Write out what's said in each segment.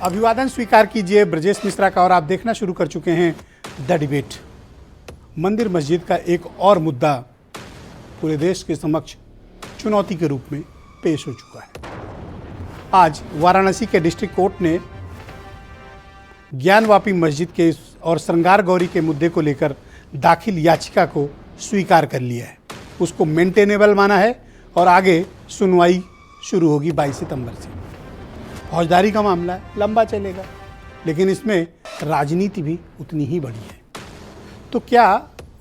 अभिवादन स्वीकार कीजिए ब्रजेश मिश्रा का और आप देखना शुरू कर चुके हैं द डिबेट। मंदिर मस्जिद का एक और मुद्दा पूरे देश के समक्ष चुनौती के रूप में पेश हो चुका है। आज वाराणसी के डिस्ट्रिक्ट कोर्ट ने ज्ञानवापी मस्जिद के और श्रृंगार गौरी के मुद्दे को लेकर दाखिल याचिका को स्वीकार कर लिया है, उसको मेंटेनेबल माना है और आगे सुनवाई शुरू होगी 22 सितंबर से। फौजदारी का मामला है, लंबा चलेगा, लेकिन इसमें राजनीति भी उतनी ही बड़ी है। तो क्या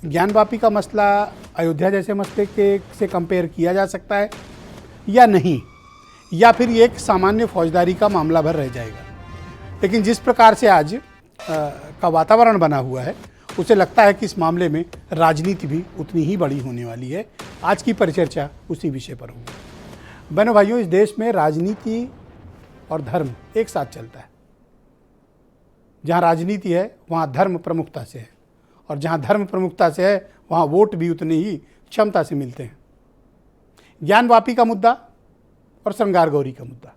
ज्ञानवापी का मसला अयोध्या जैसे मसले के से कंपेयर किया जा सकता है या नहीं, या फिर ये एक सामान्य फौजदारी का मामला भर रह जाएगा? लेकिन जिस प्रकार से आज का वातावरण बना हुआ है, उसे लगता है कि इस मामले में राजनीति भी उतनी ही बड़ी होने वाली है। आज की परिचर्चा उसी विषय पर होगी। बहनों भाइयों, इस देश में राजनीति और धर्म एक साथ चलता है। जहाँ राजनीति है वहाँ धर्म प्रमुखता से है, और जहाँ धर्म प्रमुखता से है वहाँ वोट भी उतनी ही क्षमता से मिलते हैं। ज्ञानवापी का मुद्दा और श्रृंगार गौरी का मुद्दा,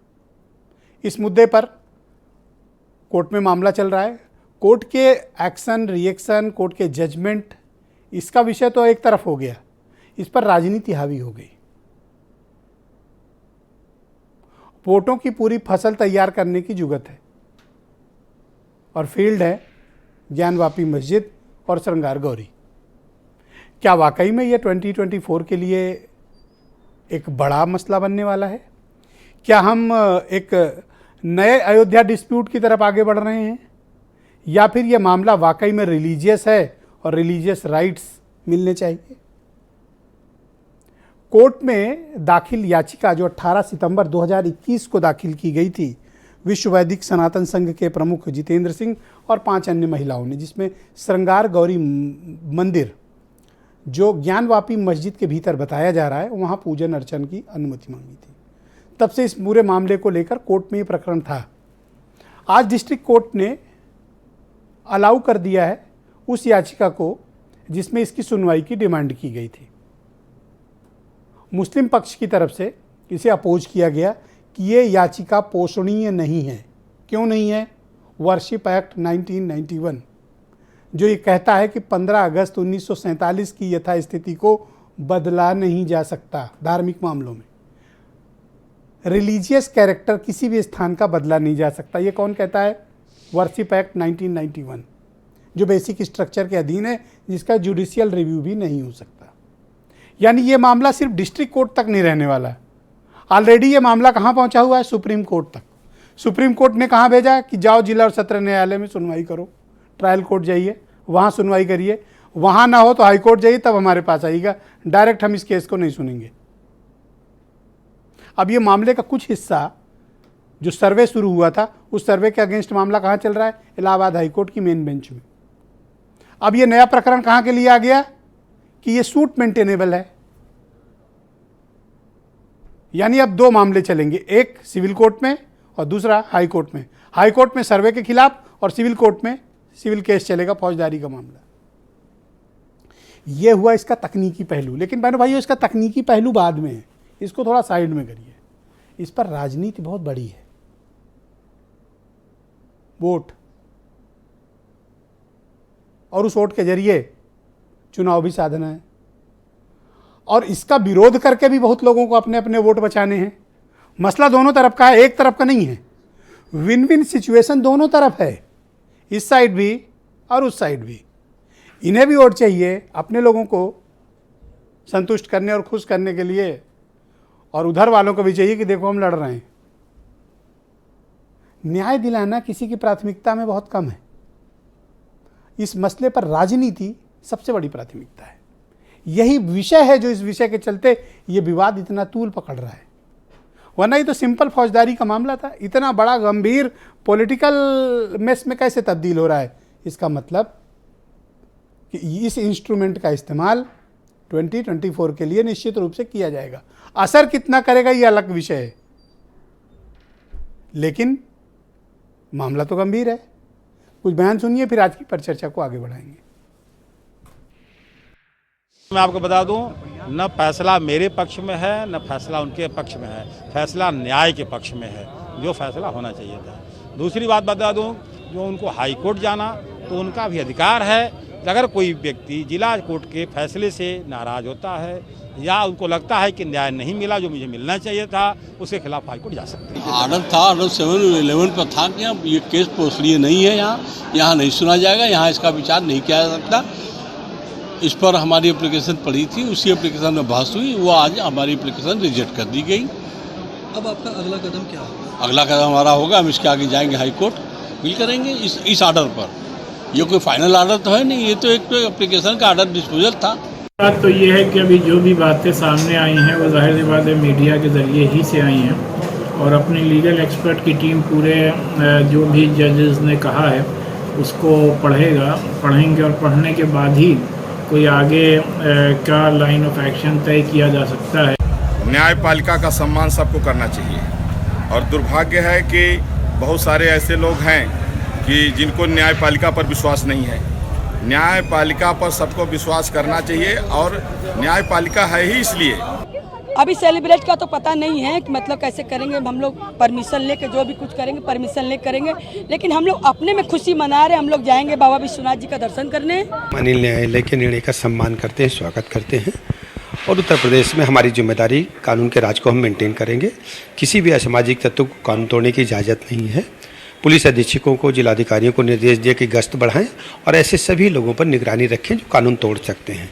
इस मुद्दे पर कोर्ट में मामला चल रहा है। कोर्ट के एक्शन रिएक्शन, कोर्ट के जजमेंट, इसका विषय तो एक तरफ हो गया, इस पर राजनीति हावी हो गई। वोटों की पूरी फसल तैयार करने की जुगत है और फील्ड है ज्ञानवापी मस्जिद और श्रृंगार गौरी। क्या वाकई में ये 2024 के लिए एक बड़ा मसला बनने वाला है? क्या हम एक नए अयोध्या डिस्प्यूट की तरफ आगे बढ़ रहे हैं, या फिर यह मामला वाकई में रिलीजियस है और रिलीजियस राइट्स मिलने चाहिए? कोर्ट में दाखिल याचिका जो 18 सितंबर 2021 को दाखिल की गई थी विश्व वैदिक सनातन संघ के प्रमुख जितेंद्र सिंह और 5 अन्य महिलाओं ने, जिसमें श्रृंगार गौरी मंदिर जो ज्ञानवापी मस्जिद के भीतर बताया जा रहा है, वहाँ पूजन अर्चन की अनुमति मांगी थी। तब से इस पूरे मामले को लेकर कोर्ट में ये प्रकरण था। आज डिस्ट्रिक्ट कोर्ट ने अलाउ कर दिया है उस याचिका को जिसमें इसकी सुनवाई की डिमांड की गई थी। मुस्लिम पक्ष की तरफ से इसे अपोज किया गया कि ये याचिका पोषणीय नहीं है। क्यों नहीं है? वर्शिप एक्ट 1991 जो ये कहता है कि 15 अगस्त 1947 की यथास्थिति को बदला नहीं जा सकता। धार्मिक मामलों में रिलीजियस कैरेक्टर किसी भी स्थान का बदला नहीं जा सकता। ये कौन कहता है? वर्शिप एक्ट 1991 जो बेसिक स्ट्रक्चर के अधीन है, जिसका जुडिशियल रिव्यू भी नहीं हो सकता। यानी ये मामला सिर्फ डिस्ट्रिक्ट कोर्ट तक नहीं रहने वाला है। ऑलरेडी ये मामला कहाँ पहुँचा हुआ है? सुप्रीम कोर्ट तक। सुप्रीम कोर्ट ने कहाँ भेजा कि जाओ जिला और सत्र न्यायालय में सुनवाई करो, ट्रायल कोर्ट जाइए, वहाँ सुनवाई करिए। वहाँ ना हो तो हाई कोर्ट जाइए, तब हमारे पास आइएगा। डायरेक्ट हम इस केस को नहीं सुनेंगे। अब ये मामले का कुछ हिस्सा जो सर्वे शुरू हुआ था, उस सर्वे के अगेंस्ट मामला कहाँ चल रहा है? इलाहाबाद हाईकोर्ट की मेन बेंच में। अब ये नया प्रकरण कहाँ के लिए आ गया कि ये सूट मेंटेनेबल है। यानी अब 2 मामले चलेंगे, एक सिविल कोर्ट में और दूसरा हाई कोर्ट में। हाई कोर्ट में सर्वे के खिलाफ और सिविल कोर्ट में सिविल केस चलेगा, फौजदारी का मामला। ये हुआ इसका तकनीकी पहलू। लेकिन बहनों भाइयों, इसका तकनीकी पहलू बाद में है, इसको थोड़ा साइड में करिए। इस पर राजनीति बहुत बड़ी है। वोट, और उस वोट के जरिए चुनाव भी साधना है, और इसका विरोध करके भी बहुत लोगों को अपने अपने वोट बचाने हैं। मसला दोनों तरफ का है, एक तरफ का नहीं है। विन विन सिचुएशन दोनों तरफ है, इस साइड भी और उस साइड भी। इन्हें भी वोट चाहिए अपने लोगों को संतुष्ट करने और खुश करने के लिए, और उधर वालों को भी चाहिए कि देखो हम लड़ रहे हैं। न्याय दिलाना किसी की प्राथमिकता में बहुत कम है। इस मसले पर राजनीति सबसे बड़ी प्राथमिकता है। यही विषय है जो इस विषय के चलते ये विवाद इतना तूल पकड़ रहा है। वरना ये तो सिंपल फौजदारी का मामला था, इतना बड़ा गंभीर पॉलिटिकल मेस में कैसे तब्दील हो रहा है? इसका मतलब कि इस इंस्ट्रूमेंट का इस्तेमाल 2024 के लिए निश्चित रूप से किया जाएगा। असर कितना करेगा ये अलग विषय है, लेकिन मामला तो गंभीर है। कुछ बयान सुनिए, फिर आज की परिचर्चा को आगे बढ़ाएंगे। मैं आपको बता दूं, न फैसला मेरे पक्ष में है न फैसला उनके पक्ष में है। फैसला न्याय के पक्ष में है, जो फैसला होना चाहिए था। दूसरी बात बता दूं, जो उनको हाई कोर्ट जाना तो उनका भी अधिकार है। अगर कोई व्यक्ति जिला कोर्ट के फैसले से नाराज होता है या उनको लगता है कि न्याय नहीं मिला जो मुझे मिलना चाहिए था, उसके खिलाफ हाई कोर्ट जा सकते हैं। आर्डर था, आर्डर 711 पर था कि अब ये केस प्रोसीडिंग नहीं है, यहाँ नहीं सुना जाएगा, यहाँ इसका विचार नहीं किया जा सकता। इस पर हमारी एप्लीकेशन पड़ी थी, उसी एप्लीकेशन में बहस हुई, वो आज हमारी एप्लीकेशन रिजेक्ट कर दी गई। अब आपका अगला कदम क्या होगा? अगला कदम हमारा होगा, हम इसके आगे जाएंगे हाई कोर्ट, अपील करेंगे इस आर्डर पर। ये कोई फाइनल आर्डर तो है नहीं, ये तो एक एप्लीकेशन का आर्डर डिस्पोजल था। बात तो ये है कि अभी जो भी बातें सामने आई हैं वो जाहिर सी बात है मीडिया के ज़रिए ही से आई हैं, और अपनी लीगल एक्सपर्ट की टीम पूरे जो भी जजेस ने कहा है उसको पढ़ेंगे, और पढ़ने के बाद ही कोई आगे का लाइन ऑफ एक्शन तय किया जा सकता है। न्यायपालिका का सम्मान सबको करना चाहिए, और दुर्भाग्य है कि बहुत सारे ऐसे लोग हैं कि जिनको न्यायपालिका पर विश्वास नहीं है। न्यायपालिका पर सबको विश्वास करना चाहिए, और न्यायपालिका है ही इसलिए। अभी सेलिब्रेट का तो पता नहीं है कि मतलब कैसे करेंगे, हम लोग परमिशन लेके जो भी कुछ करेंगे परमिशन ले करेंगे, लेकिन हम लोग अपने में खुशी मना रहे हैं। हम लोग जाएंगे बाबा विश्वनाथ जी का दर्शन करने। माननीय न्यायालय के निर्णय का सम्मान करते हैं, स्वागत करते हैं, और उत्तर प्रदेश में हमारी जिम्मेदारी कानून के राज को हम मेंटेन करेंगे। किसी भी असामाजिक तत्व को कानून तोड़ने की इजाज़त नहीं है। पुलिस अधीक्षकों को, जिलाधिकारियों को निर्देश दिए कि गश्त बढ़ाएं और ऐसे सभी लोगों पर निगरानी रखें जो कानून तोड़ सकते हैं।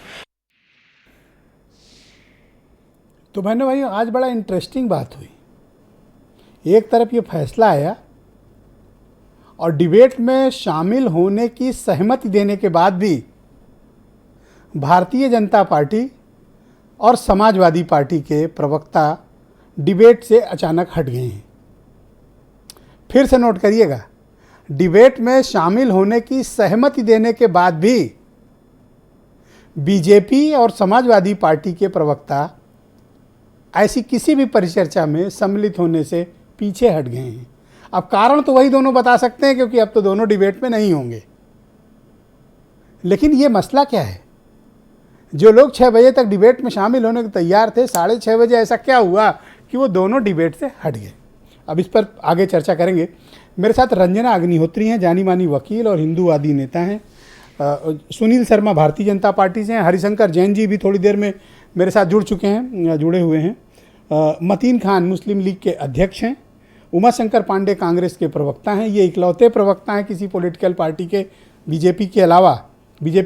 तो बहनों भाइयों, आज बड़ा इंटरेस्टिंग बात हुई। एक तरफ ये फैसला आया और डिबेट में शामिल होने की सहमति देने के बाद भी भारतीय जनता पार्टी और समाजवादी पार्टी के प्रवक्ता डिबेट से अचानक हट गए हैं। फिर से नोट करिएगा, डिबेट में शामिल होने की सहमति देने के बाद भी बीजेपी और समाजवादी पार्टी के प्रवक्ता ऐसी किसी भी परिचर्चा में सम्मिलित होने से पीछे हट गए हैं। अब कारण तो वही दोनों बता सकते हैं, क्योंकि अब तो दोनों डिबेट में नहीं होंगे। लेकिन ये मसला क्या है? जो लोग 6 बजे तक डिबेट में शामिल होने को तैयार थे, 6:30 बजे ऐसा क्या हुआ कि वो दोनों डिबेट से हट गए? अब इस पर आगे चर्चा करेंगे। मेरे साथ रंजना अग्निहोत्री हैं, जानी मानी वकील और हिंदूवादी नेता हैं। सुनील शर्मा भारतीय जनता पार्टी से हैं। हरिशंकर जैन जी भी थोड़ी देर में मेरे साथ जुड़े हुए हैं। मतीन खान मुस्लिम लीग के अध्यक्ष हैं। उमा शंकर पांडे कांग्रेस के प्रवक्ता हैं। ये इकलौते प्रवक्ता हैं किसी पॉलिटिकल पार्टी के, बीजेपी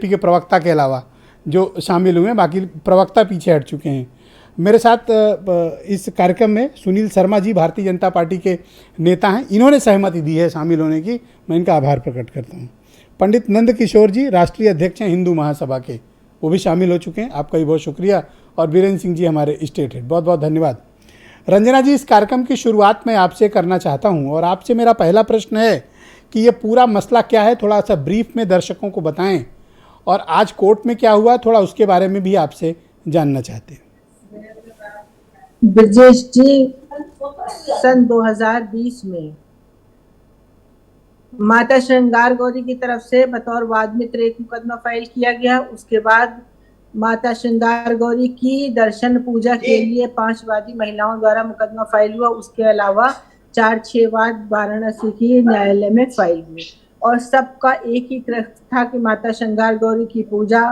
के प्रवक्ता के अलावा जो शामिल हुए हैं। बाकी प्रवक्ता पीछे हट चुके हैं। मेरे साथ इस कार्यक्रम में सुनील शर्मा जी भारतीय जनता पार्टी के नेता हैं। इन्होंने सहमति दी है शामिल होने की, मैं इनका आभार प्रकट करता हूँ। पंडित नंद किशोर जी राष्ट्रीय अध्यक्ष हैं हिंदू महासभा के, वो भी शामिल हो चुके हैं। आपका भी बहुत शुक्रिया। और बीरेंद्र सिंह जी हमारे स्टेट हेड, बहुत बहुत धन्यवाद। रंजना जी, इस कार्यक्रम की शुरुआत मैं आपसे करना चाहता हूँ, और आपसे मेरा पहला प्रश्न है कि ये पूरा मसला क्या है, थोड़ा सा ब्रीफ में दर्शकों को बताएं, और आज कोर्ट में क्या हुआ थोड़ा उसके बारे में भी आपसे जानना चाहते हैं। ब्रजेश जी, सन 2020 में माता श्रृंगार गौरी की तरफ से बतौर वाद मित्र एक मुकदमा फाइल किया गया। उसके बाद माता श्रृंगार गौरी की दर्शन पूजा के लिए 5 वादी महिलाओं द्वारा मुकदमा फाइल हुआ। उसके अलावा 4-6 वाद वाराणसी की न्यायालय में फाइल हुए, और सबका एक ही तरफ था कि माता श्रृंगार गौरी की पूजा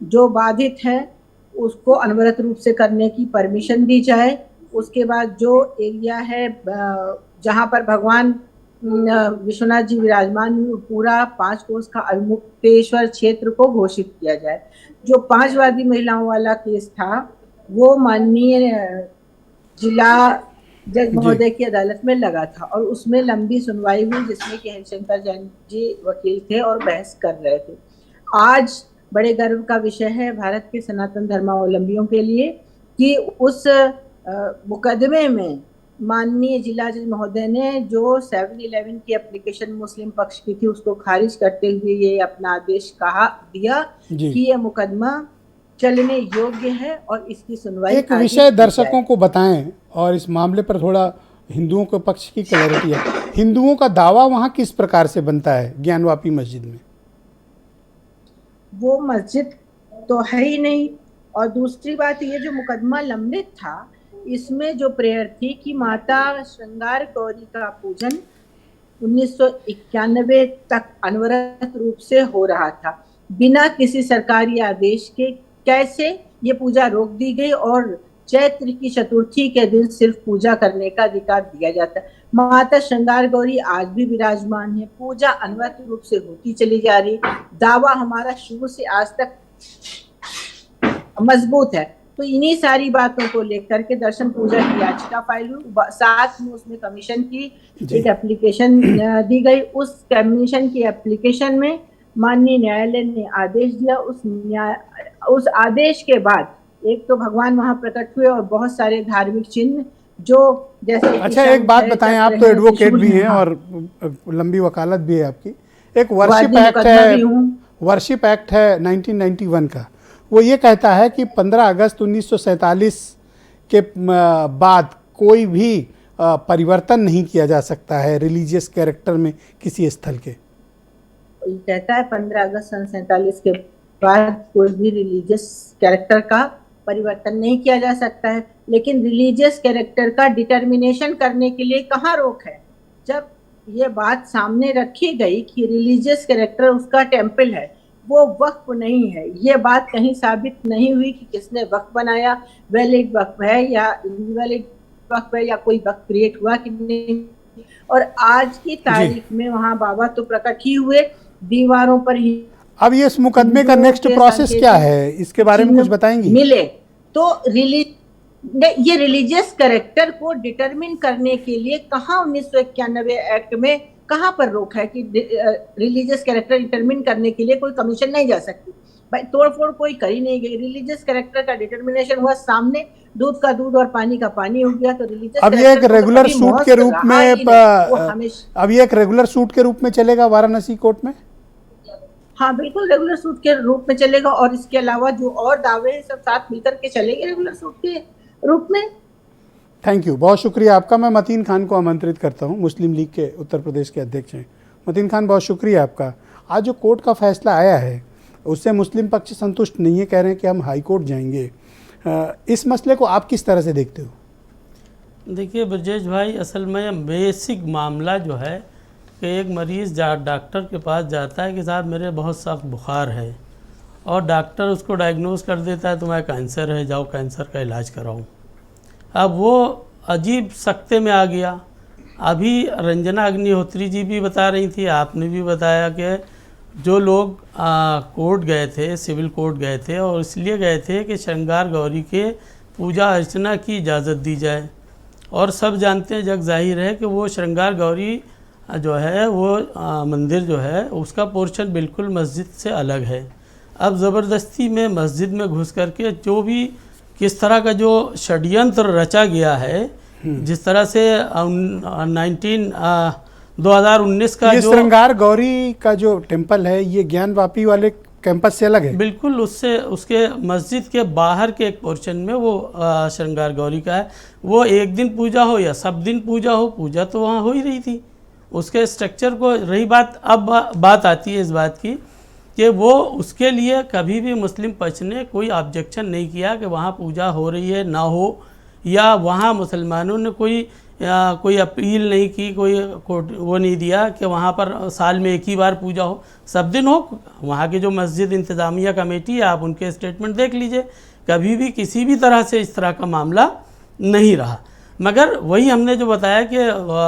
जो बाधित है उसको अनवरत रूप से करने की परमिशन दी जाए। उसके बाद जो एरिया है जहाँ पर भगवान विश्वनाथ जी विराजमान, पूरा 5 कोस का अविमुक्तेश्वर क्षेत्र को घोषित किया जाए। जो 5 वादी महिलाओं वाला केस था वो माननीय जिला जज महोदय की अदालत में लगा था, और उसमें लंबी सुनवाई हुई जिसमें कि हरिशंकर जैन जी वकील थे और बहस कर रहे थे। आज बड़े गर्व का विषय है भारत के सनातन धर्मावलंबियों के लिए कि उस मुकदमे में माननीय जिला जज महोदय ने जो 711 की एप्लीकेशन मुस्लिम पक्ष की थी उसको खारिज करते हुए ये अपना आदेश दिया कि ये मुकदमा चलने योग्य है और इसकी सुनवाई। एक विषय दर्शकों को बताएं, और इस मामले पर थोड़ा हिंदुओं के पक्ष की क्लैरिटी है। हिंदुओं का दावा वहाँ किस प्रकार से बनता है ज्ञानवापी मस्जिद में? वो मस्जिद तो है ही नहीं, और दूसरी बात ये जो मुकदमा लंबित था इसमें जो प्रेयर थी कि माता श्रृंगार गौरी का पूजन 1991 तक अनवरत रूप से हो रहा था। बिना किसी सरकारी आदेश के कैसे ये पूजा रोक दी गई और चैत्र की चतुर्थी के दिन सिर्फ पूजा करने का अधिकार दिया जाता है। माता श्रृंगार गौरी आज भी विराजमान है, पूजा अनवरत रूप से होती चली जा रही। दावा हमारा शुरू से आज तक मजबूत है। तो इन्हीं सारी बातों को लेकर के दर्शन पूजा की याचिका फाइल हुई, साथ में उसमें कमीशन की एक एप्लीकेशन दी गई। उस कमीशन की एप्लीकेशन में माननीय न्यायालय ने आदेश दिया। उस आदेश के बाद एक तो भगवान वहां प्रकट हुए और बहुत सारे धार्मिक चिन्ह जो जैसे। अच्छा, एक बात बताएं, आप तो एडवोकेट भी हैं और लंबी वकालत भी है आपकी। एक वर्शिप एक्ट है 1991 का, वो ये कहता है कि 15 अगस्त 1947 के बाद कोई भी परिवर्तन नहीं किया जा सकता है रिलीजियस कैरेक्टर में किसी स्थल के। ये कहता है 15 अगस्त सन 47 के बाद कोई भी रिलीजियस कैरेक्टर का परिवर्तन नहीं किया जा सकता है, लेकिन रिलीजियस कैरेक्टर का डिटर्मिनेशन करने के लिए कहाँ रोक है? जब ये बात सामने रखी गई कि रिलीजियस कैरेक्टर उसका टेम्पल है, वो वक्फ नहीं है, ये बात कहीं साबित नहीं हुई कि किसने वक्फ बनाया, वैलिड वक्फ है या इनवैलिड वक्फ है या कोई वक्फ क्रिएट हुआ कि नहीं। और आज की तारीख में वहाँ बाबा तो प्रकट ही हुए, दीवारों पर ही। अब ये इस मुकदमे का नेक्स्ट प्रोसेस क्या है, इसके बारे में कुछ बताएंगी? मिले तो ये रिलीजियस कैरेक्टर को डिटरमिन करने के लिए कहाँ 1991 एक्ट में कहाँ पर रोक है कि रिलीजियस कैरेक्टर डिटरमिन करने के लिए कोई कमीशन नहीं जा सकती? भाई तोड़फोड़ कोई कर ही नहीं गई। रिलीजियस कैरेक्टर का डिटरमिनेशन हुआ, सामने दूध का दूध और पानी का पानी हो गया। तो रिलीजियस अब ये एक रेगुलर सूट के रूप में अब ये एक रेगुलर सूट के रूप में चलेगा वाराणसी कोर्ट में? हाँ बिल्कुल, रेगुलर सूट के रूप में चलेगा और इसके अलावा जो और दावे हैं सब साथ मिलकर के चलेंगे रेगुलर सूट के रूप में। थैंक यू, बहुत शुक्रिया आपका। मैं मतीन खान को आमंत्रित करता हूं, मुस्लिम लीग के उत्तर प्रदेश के अध्यक्ष हैं। मतीन खान, बहुत शुक्रिया आपका। आज जो कोर्ट का फैसला आया है उससे मुस्लिम पक्ष संतुष्ट नहीं है, कह रहे हैं कि हम हाई कोर्ट जाएंगे। इस मसले को आप किस तरह से देखते हो? देखिए ब्रजेश भाई, असल में बेसिक मामला जो है कि एक मरीज़ डॉक्टर के पास जाता है कि साहब मेरे बहुत सख्त बुखार है, और डॉक्टर उसको डायग्नोज कर देता है तुम्हें कैंसर है, जाओ कैंसर का इलाज कराओ। अब वो अजीब सख्ते में आ गया। अभी रंजना अग्निहोत्री जी भी बता रही थी, आपने भी बताया कि जो लोग कोर्ट गए थे, सिविल कोर्ट गए थे, और इसलिए गए थे कि श्रृंगार गौरी के पूजा अर्चना की इजाज़त दी जाए। और सब जानते हैं, जग जाहिर है कि वो श्रृंगार गौरी जो है वो मंदिर जो है उसका पोर्शन बिल्कुल मस्जिद से अलग है। अब ज़बरदस्ती में मस्जिद में घुस करके जो भी किस तरह का जो षड्यंत्र रचा गया है, जिस तरह से 2019 का जो श्रृंगार गौरी का जो टेम्पल है ये ज्ञानवापी वाले कैंपस से अलग है। बिल्कुल, उससे उसके मस्जिद के बाहर के एक पोर्शन में वो श्रृंगार गौरी का है। वो एक दिन पूजा हो या सब दिन पूजा हो, पूजा तो वहाँ हो ही रही थी। उसके स्ट्रक्चर को रही बात, अब बात आती है इस बात की कि वो उसके लिए कभी भी मुस्लिम पक्ष ने कोई ऑब्जेक्शन नहीं किया कि वहाँ पूजा हो रही है ना हो, या वहाँ मुसलमानों ने कोई अपील नहीं की, कोई वो नहीं दिया कि वहाँ पर साल में एक ही बार पूजा हो, सब दिन हो। वहाँ की जो मस्जिद इंतज़ामिया कमेटी है, आप उनके स्टेटमेंट देख लीजिए, कभी भी किसी भी तरह से इस तरह का मामला नहीं रहा। मगर वही हमने जो बताया कि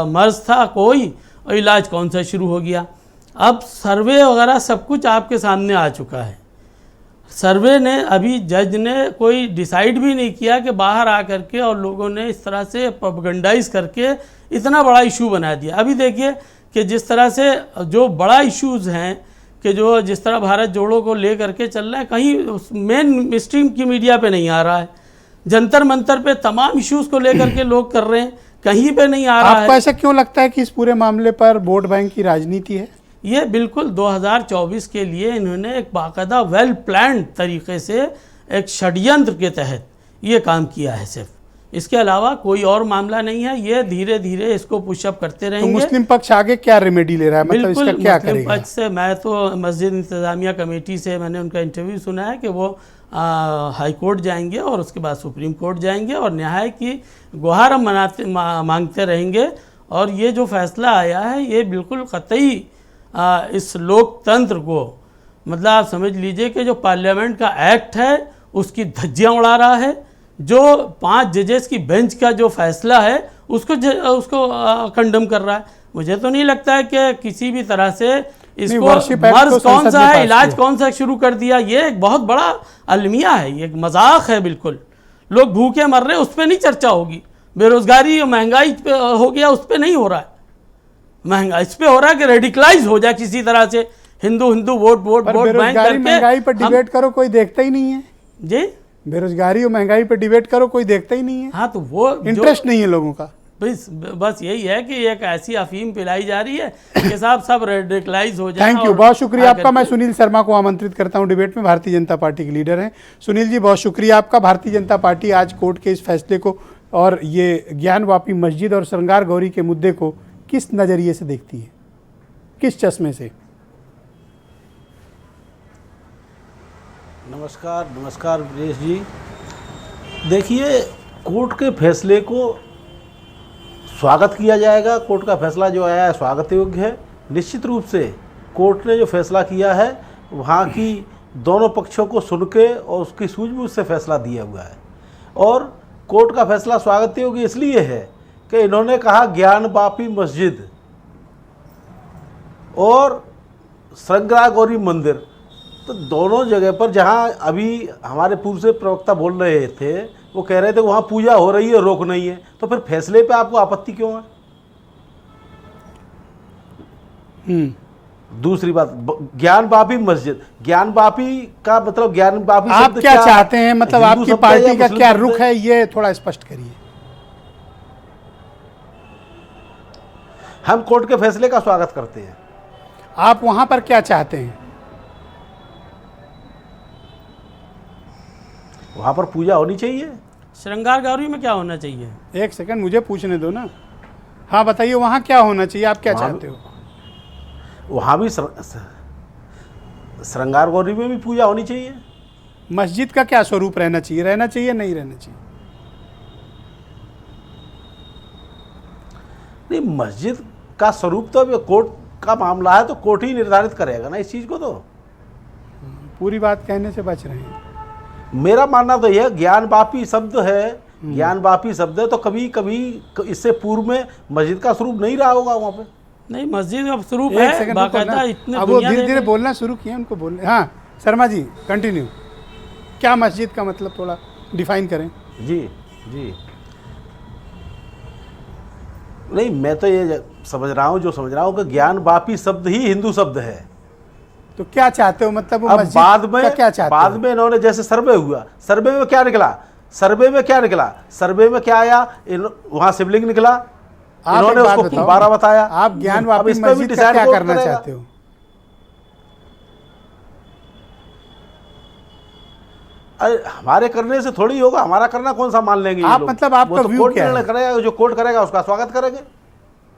मर्ज़ था कोई और इलाज कौन सा शुरू हो गया। अब सर्वे वगैरह सब कुछ आपके सामने आ चुका है। सर्वे ने अभी जज ने कोई डिसाइड भी नहीं किया कि बाहर आ करके और लोगों ने इस तरह से प्रोपेगेंडाइज करके इतना बड़ा इशू बना दिया। अभी देखिए कि जिस तरह से जो बड़ा इश्यूज़ हैं कि जो जिस तरह भारत जोड़ो को ले करके चल रहा है, कहीं मेन स्ट्रीम की मीडिया पे नहीं आ रहा है। जंतर मंतर पे तमाम इश्यूज़ को लेकर के लोग कर रहे हैं, कहीं पे नहीं आ रहा है। आपको ऐसा क्यों लगता है कि इस पूरे मामले पर वोट बैंक की राजनीति है? ये बिल्कुल 2024 के लिए इन्होंने एक बाकायदा वेल प्लान्ड तरीके से एक षड्यंत्र के तहत ये काम किया है सिर्फ, इसके अलावा कोई और मामला नहीं है। ये धीरे धीरे इसको पुशअप करते रहेंगे। तो मुस्लिम पक्ष आगे क्या रेमेडी ले रहा है, मतलब इसका क्या करेगा? मुस्लिम पक्ष से मैं तो मस्जिद इंतज़ामिया कमेटी से मैंने उनका इंटरव्यू सुना है कि वो हाई कोर्ट जाएंगे और उसके बाद सुप्रीम कोर्ट जाएंगे और न्याय की गुहार हम मांगते रहेंगे और ये जो फैसला आया है ये बिल्कुल कतई इस लोकतंत्र को, मतलब आप समझ लीजिए कि जो पार्लियामेंट का एक्ट है उसकी धज्जियाँ उड़ा रहा है। जो 5 जजेस की बेंच का जो फैसला है उसको कंडम कर रहा है। मुझे तो नहीं लगता है कि किसी भी तरह से इसको मर्ज कौन सा है, इलाज कौन सा शुरू कर दिया, ये एक बहुत बड़ा अलमिया है, ये एक मजाक है। बिल्कुल लोग भूखे मर रहे हैं, उस पर नहीं चर्चा होगी। बेरोजगारी महंगाई पे हो गया, उस पर नहीं हो रहा है महंगाई, इस पे हो रहा है कि रेडिकलाइज हो जाए किसी तरह से, हिंदू वोट बैंक करके। महंगाई पर डिबेट करो, कोई देखता ही नहीं है जी। बेरोजगारी और महंगाई पर डिबेट करो, कोई देखता ही नहीं है। हाँ, तो वो इंटरेस्ट नहीं है लोगों का। बस यही है कि एक ऐसी अफीम पिलाई जा रही है कि साहब सब रेडिकलाइज हो जाए। थैंक यू, बहुत शुक्रिया आपका। मैं सुनील शर्मा को आमंत्रित करता हूं डिबेट में, भारतीय जनता पार्टी के लीडर हैं। सुनील जी, बहुत शुक्रिया आपका। भारतीय जनता पार्टी आज कोर्ट के इस फैसले को और ये ज्ञानवापी मस्जिद और श्रृंगार गौरी के मुद्दे को किस नज़रिए से देखती है, किस चश्मे से? नमस्कार ब्रिजेश जी। देखिए, कोर्ट के फैसले को स्वागत किया जाएगा। कोर्ट का फैसला जो आया है स्वागत योग्य है। निश्चित रूप से कोर्ट ने जो फैसला किया है वहाँ की दोनों पक्षों को सुन के और उसकी सूझबूझ से फैसला दिया हुआ है। और कोर्ट का फैसला स्वागत योग्य इसलिए है कि इन्होंने कहा ज्ञानवापी मस्जिद और श्रृंगार गौरी मंदिर, तो दोनों जगह पर जहाँ अभी हमारे पूर्व से प्रवक्ता बोल रहे थे, वो कह रहे थे वहाँ पूजा हो रही है, रोक नहीं है, तो फिर फैसले पे आपको आपत्ति क्यों है? दूसरी बात, ज्ञानवापी मस्जिद, ज्ञानवापी का मतलब ज्ञानवापी आप क्या चाहते हैं, मतलब आपकी पार्टी का क्या रुख है, ये थोड़ा स्पष्ट करिए। हम कोर्ट के फैसले का स्वागत करते हैं। आप वहां पर क्या चाहते हैं? वहां पर पूजा होनी चाहिए। श्रृंगार गौरी में क्या होना चाहिए? एक सेकंड मुझे पूछने दो ना। हाँ बताइए, वहाँ क्या होना चाहिए, आप क्या चाहते हो? वहाँ भी श्रृंगार गौरी में भी पूजा होनी चाहिए। मस्जिद का क्या स्वरूप रहना चाहिए, नहीं रहना चाहिए? नहीं, मस्जिद का स्वरूप तो अभी कोर्ट का मामला है, तो कोर्ट ही निर्धारित करेगा ना इस चीज़ को। तो पूरी बात कहने से बच रहे हैं। मेरा मानना तो यह ज्ञानवापी शब्द है, ज्ञानवापी शब्द है, तो कभी कभी इससे पूर्व में मस्जिद का स्वरूप नहीं रहा होगा वहाँ पे। नहीं, मस्जिद का स्वरूप है बाकायदा। इतने अब वो धीरे धीरे बोलना शुरू किया, उनको बोलने। हाँ शर्मा जी कंटिन्यू। क्या मस्जिद का मतलब थोड़ा डिफाइन करें। जी। नहीं, मैं तो ये समझ रहा हूँ कि ज्ञानवापी शब्द ही हिंदू शब्द है। तो क्या चाहते हो, मतलब वो अब मस्जिद बाद में क्या चाहते बाद में इन्होंने जैसे सर्वे हुआ, सर्वे में क्या निकला, सर्वे में क्या आया, वहां शिवलिंग निकला, इन्होंने उसको 12 बताया। आप ज्ञानवापी मस्जिद का क्या करना चाहते हो? अरे हमारे करने से थोड़ी होगा, हमारा करना कौन सा मान लेंगे आप, मतलब आपका व्यू क्या है? करेगा, जो कोर्ट करेगा उसका स्वागत करेंगे।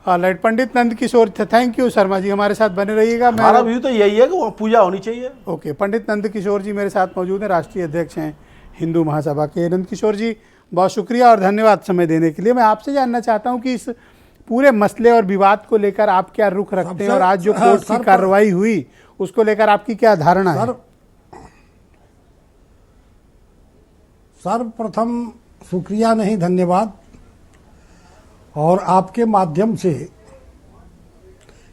हाँ, लाइट पंडित नंद किशोर थे। थैंक यू शर्मा जी, हमारे साथ बने रहिएगा। हमारा व्यू तो यही है कि वहाँ पूजा होनी चाहिए। ओके, पंडित नंद किशोर जी मेरे साथ मौजूद हैं, राष्ट्रीय अध्यक्ष हैं हिंदू महासभा के। नंद किशोर जी बहुत शुक्रिया और धन्यवाद समय देने के लिए। मैं आपसे जानना चाहता हूँ कि इस पूरे मसले और विवाद को लेकर आप क्या रुख रखते हैं, और आज जो कोर्ट की कार्रवाई हुई उसको लेकर आपकी क्या धारणा है? सर्वप्रथम शुक्रिया नहीं धन्यवाद। और आपके माध्यम से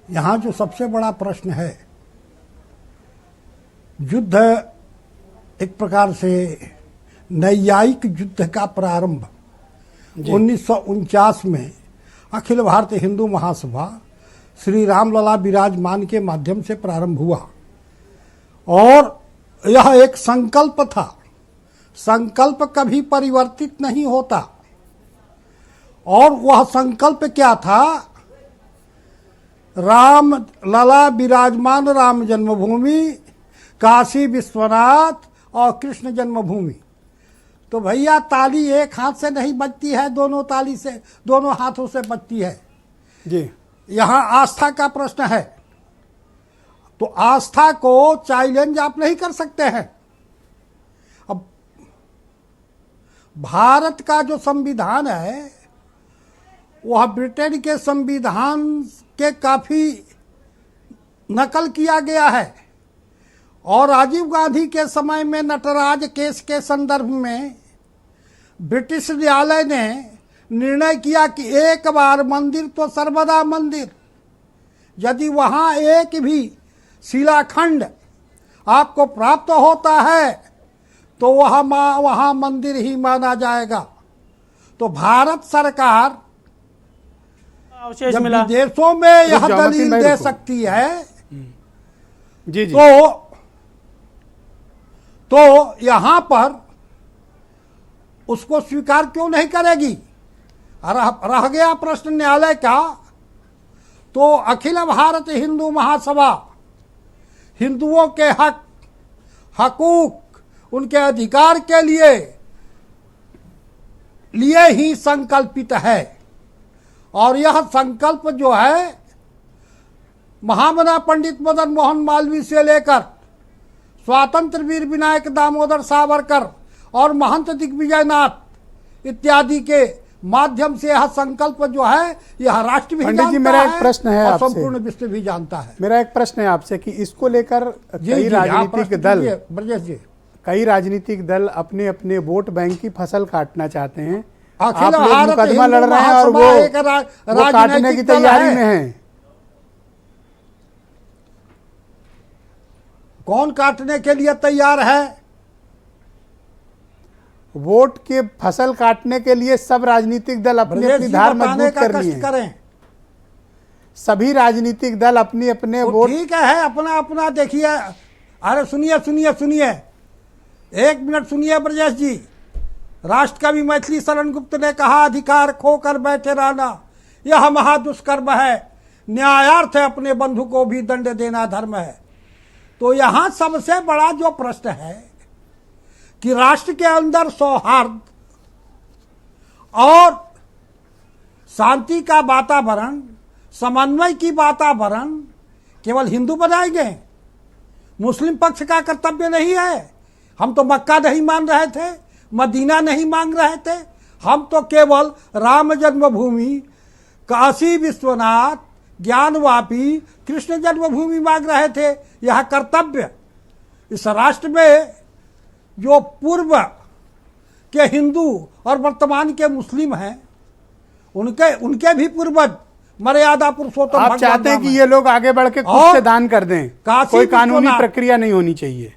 यहाँ जो सबसे बड़ा प्रश्न है, युद्ध एक प्रकार से नैयायिक युद्ध का प्रारंभ 1949 में अखिल भारतीय हिंदू महासभा श्री रामलला विराजमान के माध्यम से प्रारंभ हुआ। और यह एक संकल्प था। संकल्प कभी परिवर्तित नहीं होता। और वह संकल्प क्या था? राम लला विराजमान राम जन्मभूमि, काशी विश्वनाथ और कृष्ण जन्मभूमि। तो भैया ताली एक हाथ से नहीं बजती है, दोनों हाथों से बजती है जी। यहाँ आस्था का प्रश्न है, तो आस्था को चैलेंज आप नहीं कर सकते हैं। अब भारत का जो संविधान है वह ब्रिटेन के संविधान के काफ़ी नकल किया गया है और राजीव गांधी के समय में नटराज केस के संदर्भ में ब्रिटिश न्यायालय ने निर्णय किया कि एक बार मंदिर तो सर्वदा मंदिर, यदि वहाँ एक भी शिलाखंड आपको प्राप्त होता है तो वहाँ मंदिर ही माना जाएगा। तो भारत सरकार अवशेष जब मिला। विदेशों में यह दलील दे सकती है जी जी तो यहाँ पर उसको स्वीकार क्यों नहीं करेगी? रह गया प्रश्न न्यायालय का, तो अखिल भारत हिंदू महासभा हिंदुओं के हकूक, उनके अधिकार के लिए ही संकल्पित है और यह संकल्प जो है महामना पंडित मदन मोहन मालवीय से लेकर स्वातंत्र वीर विनायक दामोदर सावरकर और महंत दिग्विजयनाथ इत्यादि के माध्यम से यह संकल्प जो है यह राष्ट्र भी पंडित जी, जानता मेरा है एक प्रश्न है और आपसे। संपूर्ण विश्व भी जानता है। मेरा एक प्रश्न है आपसे कि इसको लेकर कई राजनीतिक दल ब्रजेश जी कई राजनीतिक दल अपने अपने वोट बैंक की फसल काटना चाहते हैं। आप अखिल लोग भारत मुकदमा हिंदू लड़ रहे हैं और महासभा वो एक काटने की राजनीतिक दल तैयारी है। में हैं। कौन काटने के लिए तैयार है? वोट के फसल काटने के लिए सब राजनीतिक दल अपनी ब्रजेश अपनी जी धार बताने मजबूत का कर लिए कष्ट हैं। करें। सभी राजनीतिक दल अपने अपने तो वोट ठीक है अपना अपना देखिए। अरे सुनिए सुनिए सुनिए, एक मिनट सुनिए ब्रजेश जी। राष्ट्रकवि मैथिली शरण गुप्त ने कहा, अधिकार खोकर बैठे रहना यह महादुष्कर्म है, न्यायार्थ है अपने बंधु को भी दंड देना धर्म है। तो यहाँ सबसे बड़ा जो प्रश्न है कि राष्ट्र के अंदर सौहार्द और शांति का वातावरण, समन्वय की वातावरण केवल हिंदू बनाएंगे, मुस्लिम पक्ष का कर्तव्य नहीं है। हम तो मक्का नहीं मान रहे थे, मदीना नहीं मांग रहे थे, हम तो केवल राम जन्मभूमि, काशी विश्वनाथ, ज्ञानवापी, कृष्ण जन्मभूमि मांग रहे थे। यह कर्तव्य इस राष्ट्र में जो पूर्व के हिंदू और वर्तमान के मुस्लिम हैं, उनके भी पूर्वज मर्यादा पुरुषोत्तम आप चाहते हैं कि ये लोग आगे बढ़ के खुद से दान कर दें, कोई कानूनी प्रक्रिया नहीं होनी चाहिए।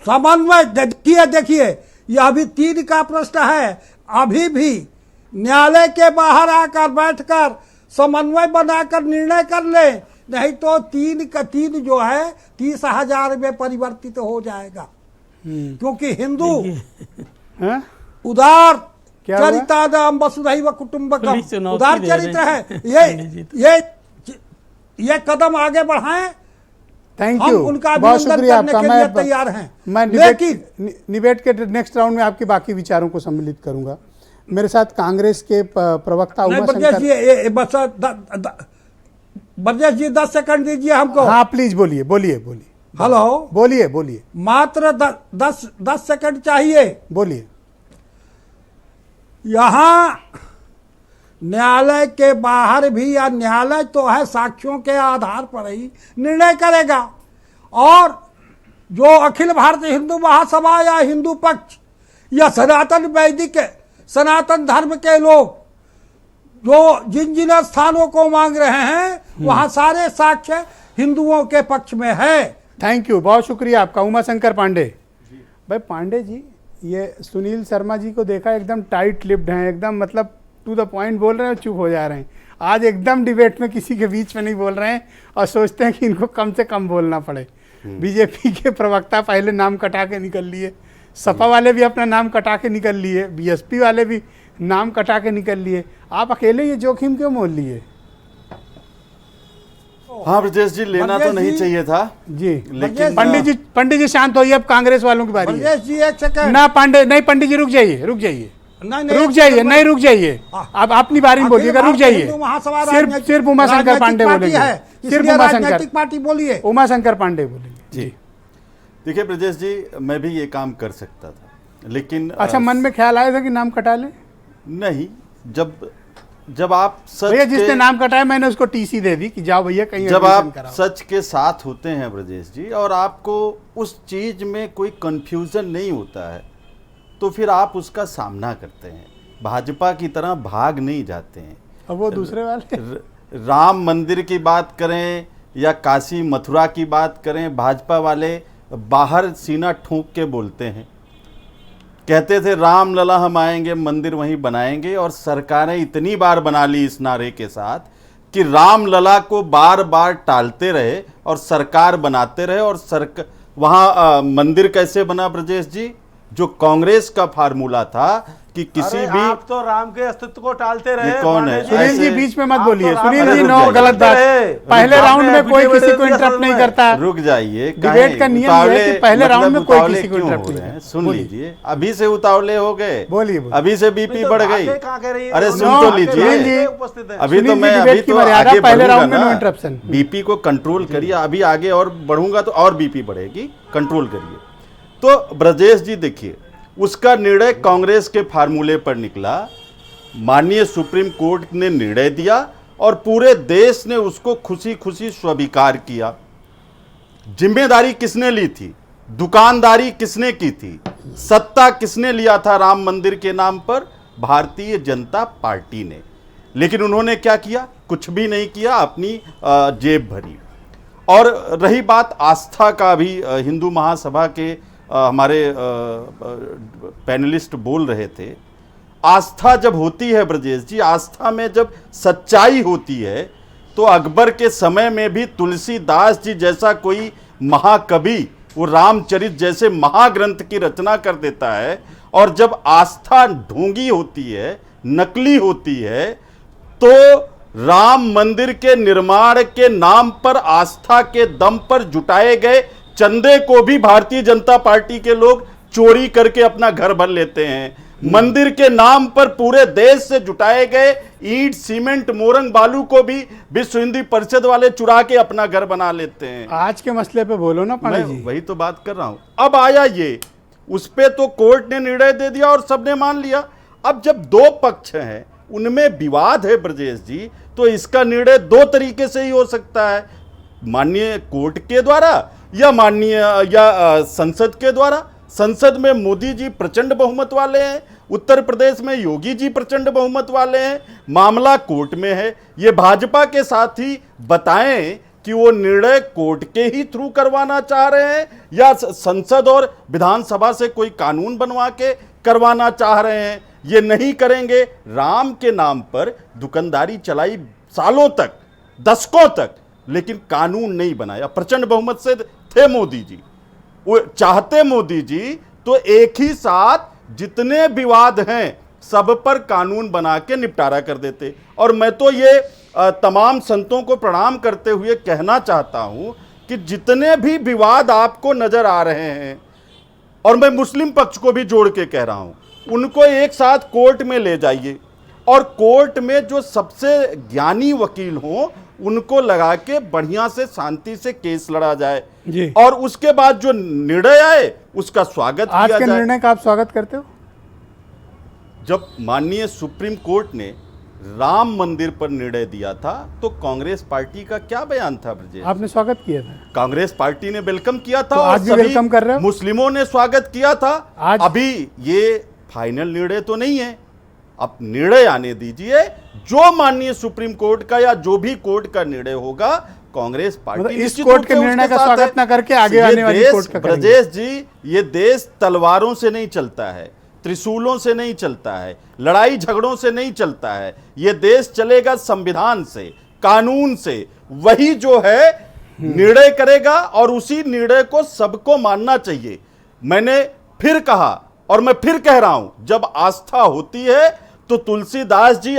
समन्वय देखिए यह अभी 3 का प्रश्न है। अभी भी न्यायालय के बाहर आकर बैठकर समन्वय बनाकर निर्णय कर ले, नहीं तो 3 का 3 जो है 30,000 में परिवर्तित हो जाएगा। क्योंककि हिंदू उदार चरितानाम वसुधैव कुटुंबकम उदार चरित्र है। ये कदम आगे बढ़ाएं। थैंक हम यू, उनका बहुत शुक्रिया करने आपका। के लिए तैयार हैं। मैं डिबेट के नेक्स्ट राउंड में आपके बाकी विचारों को सम्मिलित करूंगा। मेरे साथ कांग्रेस के प्रवक्ता ब्रजेश जी 10 सेकंड दीजिए हमको। हाँ प्लीज बोलिए बोलिए बोलिए। हेलो बोलिए बोलिए। मात्र 10 सेकंड चाहिए। बोलिए। यहाँ न्यायालय के बाहर भी, या न्यायालय तो है साक्ष्यों के आधार पर ही निर्णय करेगा, और जो अखिल भारतीय हिंदू महासभा या हिंदू पक्ष या सनातन वैदिक सनातन धर्म के लोग जो जिन स्थानों को मांग रहे हैं वहां सारे साक्ष्य हिंदुओं के पक्ष में है। थैंक यू, बहुत शुक्रिया आपका। उमा शंकर पांडे भाई। पांडे जी, ये सुनील शर्मा जी को देखा, एकदम टाइट लिप्ड हैं, एकदम मतलब टू द पॉइंट बोल रहे हैं, चुप हो जा रहे हैं। आज एकदम डिबेट में किसी के बीच में नहीं बोल रहे हैं और सोचते हैं कि इनको कम से कम बोलना पड़े। बीजेपी के प्रवक्ता पहले नाम कटा के निकल लिए, सपा वाले भी अपना नाम कटा के निकल लिए, बीएसपी वाले भी नाम कटा के निकल लिए। आप अकेले ये जोखिम क्यों मोल लिए? हाँ ब्रजेश जी, लेना तो नहीं चाहिए था जी, लेकिन पंडित जी शांत होइए, अब कांग्रेस वालों की बारी है। ब्रजेश जी एक सेकंड। ना पंडित जी रुक जाइए। नहीं रुक जाइए। अब अपनी बारी में बोलिएगा, रुक जाइए। सिर्फ उमाशंकर पांडे बोलेंगे। सिर्फ राजनीतिक पार्टी बोलिए। उमाशंकर पांडे बोलेंगे जी। देखिए ब्रजेश जी, मैं भी ये काम कर सकता था, लेकिन अच्छा मन में ख्याल आया था कि नाम कटा लें? नहीं, जब जब आप सच भैया जिसने के नाम कटाया मैंने उसको टीसी दे दी कि जाओ भैया कहीं जब एडमिशन आप कराओ। सच के साथ होते हैं ब्रजेश जी, और आपको उस चीज में कोई कंफ्यूजन नहीं होता है, तो फिर आप उसका सामना करते हैं। भाजपा की तरह भाग नहीं जाते हैं। अब वो दूसरे वाले राम मंदिर की बात करें या काशी मथुरा की बात करें, भाजपा वाले बाहर सीना ठोंक के बोलते हैं। कहते थे राम लला हम आएंगे मंदिर वहीं बनाएंगे, और सरकारें इतनी बार बना ली इस नारे के साथ कि राम लला को बार बार टालते रहे और सरकार बनाते रहे। और वहाँ मंदिर कैसे बना ब्रजेश जी? जो कांग्रेस का फार्मूला था कि किसी भी आप तो राम के अस्तित्व को टालते रहे। ये कौन है? सुनील जी बीच में मत आप बोलिए। तो सुनील राम जी के नो अस्तित्व गलत बात। रहे। पहले आपने राउंड में कोई वीडियो किसी को वीडियो इंटरप्ट नहीं में। करता। रुक जाइए, डिबेट का नियम ये है कि पहले राउंड में कोई किसी को इंटरप्ट नहीं करता। सुन लीजिए, अभी से उतावले हो गए, बोलिए अभी से बीपी बढ़ गई। अरे सुन नो, तो लीजिए, अभी तो मैं डिबेट की मर्यादा, आगे पहले बढ़ूंगा राउंड में नो ना। इंटरप्शन। बीपी को कंट्रोल करिए, अभी आगे और बढ़ूंगा तो और बीपी बढ़ेगी, कंट्रोल करिए। तो ब्रजेश जी देखिए, उसका निर्णय कांग्रेस के फार्मूले पर निकला। माननीय सुप्रीम कोर्ट ने निर्णय दिया और पूरे देश ने उसको खुशी खुशी स्वीकार किया। जिम्मेदारी किसने ली थी? दुकानदारी किसने की थी? सत्ता किसने लिया था राम मंदिर के नाम पर? भारतीय जनता पार्टी ने। लेकिन उन्होंने क्या किया? कुछ भी नहीं किया, अपनी जेब भरी। और रही बात आस्था का भी, हिंदू महासभा के हमारे पैनलिस्ट बोल रहे थे, आस्था जब होती है ब्रजेश जी, आस्था में जब सच्चाई होती है, तो अकबर के समय में भी तुलसीदास जी जैसा कोई महाकवि वो रामचरित जैसे महाग्रंथ की रचना कर देता है। और जब आस्था ढोंगी होती है, नकली होती है, तो राम मंदिर के निर्माण के नाम पर आस्था के दम पर जुटाए गए चंदे को भी भारतीय जनता पार्टी के लोग चोरी करके अपना घर भर लेते हैं। मंदिर के नाम पर पूरे देश से जुटाए गए ईंट, सीमेंट, मोरंग, बालू को भी विश्व हिंदी परिषद वाले चुरा के अपना घर बना लेते हैं। आज के मसले पे बोलो ना पांडे जी। वही तो बात कर रहा हूं। अब आया ये, उस पे तो कोर्ट ने निर्णय दे दिया और सबने मान लिया। अब जब दो पक्ष हैं, उनमें विवाद है ब्रजेश जी, तो इसका निर्णय दो तरीके से ही हो सकता है, माननीय कोर्ट के द्वारा या माननीय संसद के द्वारा। संसद में मोदी जी प्रचंड बहुमत वाले हैं, उत्तर प्रदेश में योगी जी प्रचंड बहुमत वाले हैं, मामला कोर्ट में है। ये भाजपा के साथ ही बताएं कि वो निर्णय कोर्ट के ही थ्रू करवाना चाह रहे हैं या संसद और विधानसभा से कोई कानून बनवा के करवाना चाह रहे हैं। ये नहीं करेंगे। राम के नाम पर दुकानदारी चलाई सालों तक, दशकों तक, लेकिन कानून नहीं बनाया। प्रचंड बहुमत से थे मोदी जी, वो चाहते मोदी जी तो एक ही साथ जितने विवाद हैं सब पर कानून बना के निपटारा कर देते। और मैं तो ये तमाम संतों को प्रणाम करते हुए कहना चाहता हूं कि जितने भी विवाद आपको नजर आ रहे हैं, और मैं मुस्लिम पक्ष को भी जोड़ के कह रहा हूं, उनको एक साथ कोर्ट में ले जाइए और कोर्ट में जो सबसे ज्ञानी वकील हों उनको लगा के बढ़िया से शांति से केस लड़ा जाए जी। और उसके बाद जो निर्णय आए उसका स्वागत किया जाए। आज के निर्णय का आप स्वागत करते हो? जब माननीय सुप्रीम कोर्ट ने राम मंदिर पर निर्णय दिया था तो कांग्रेस पार्टी का क्या बयान था ब्रजेश? आपने स्वागत किया था? कांग्रेस पार्टी ने वेलकम किया था। तो और आज भी सभी वेलकम कर रहे हो? मुस्लिमों ने स्वागत किया था। आज अभी ये फाइनल निर्णय तो नहीं है, अब निर्णय आने दीजिए। जो माननीय सुप्रीम कोर्ट का या जो भी कोर्ट का निर्णय होगा, कांग्रेस पार्टी इस कोर्ट के निर्णय का स्वागत ना करके आगे आने वाली कोर्ट का करेंगे। ब्रजेश जी, ये देश तलवारों से नहीं चलता है, त्रिशूलों से नहीं चलता है, लड़ाई झगड़ों से नहीं चलता है। ये देश चलेगा संविधान से, कानून से। वही जो है निर्णय करेगा और उसी निर्णय को सबको मानना चाहिए। मैंने फिर कहा और मैं फिर कह रहा हूं, जब आस्था होती है तो तुलसीदास जी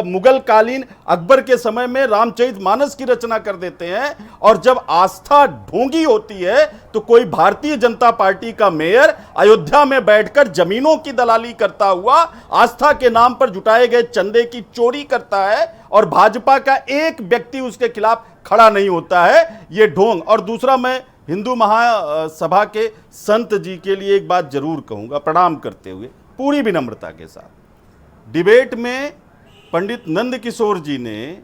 मुगल कालीन अकबर के समय में रामचरितमानस की रचना कर देते हैं। और जब आस्था ढोंगी होती है तो कोई भारतीय जनता पार्टी का मेयर अयोध्या में बैठकर जमीनों की दलाली करता हुआ आस्था के नाम पर जुटाए गए चंदे की चोरी करता है और भाजपा का एक व्यक्ति उसके खिलाफ खड़ा नहीं होता है। ये ढोंग। और दूसरा, मैं हिंदू महासभा के संत जी के लिए एक बात जरूर कहूंगा, प्रणाम करते हुए पूरी विनम्रता के साथ। डिबेट में पंडित नंद किशोर जी ने